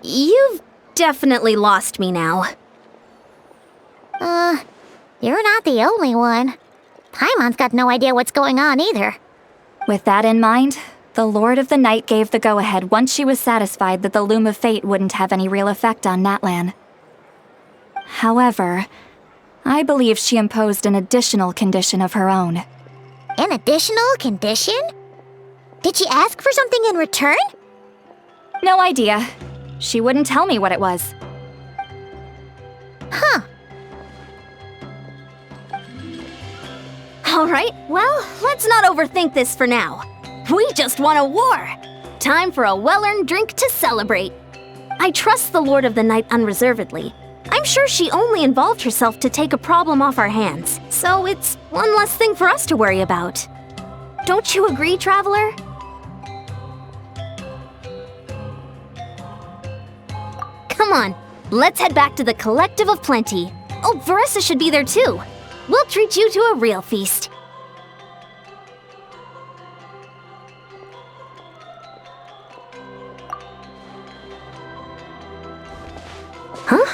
You've definitely lost me now. You're not the only one. Paimon's got no idea what's going on either. With that in mind, the Lord of the Night gave the go-ahead once she was satisfied that the Loom of Fate wouldn't have any real effect on Natlan. However, I believe she imposed an additional condition of her own. An additional condition? Did she ask for something in return? No idea. She wouldn't tell me what it was. Huh. Alright, well, let's not overthink this for now. We just won a war! Time for a well-earned drink to celebrate. I trust the Lord of the Night unreservedly. I'm sure she only involved herself to take a problem off our hands, so it's one less thing for us to worry about. Don't you agree, Traveler? Come on, let's head back to the Collective of Plenty. Oh, Varessa should be there too. We'll treat you to a real feast. Huh?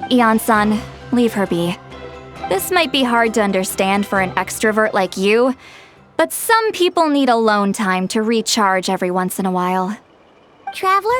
Eon-san, leave her be. This might be hard to understand for an extrovert like you, but some people need alone time to recharge every once in a while. Traveler?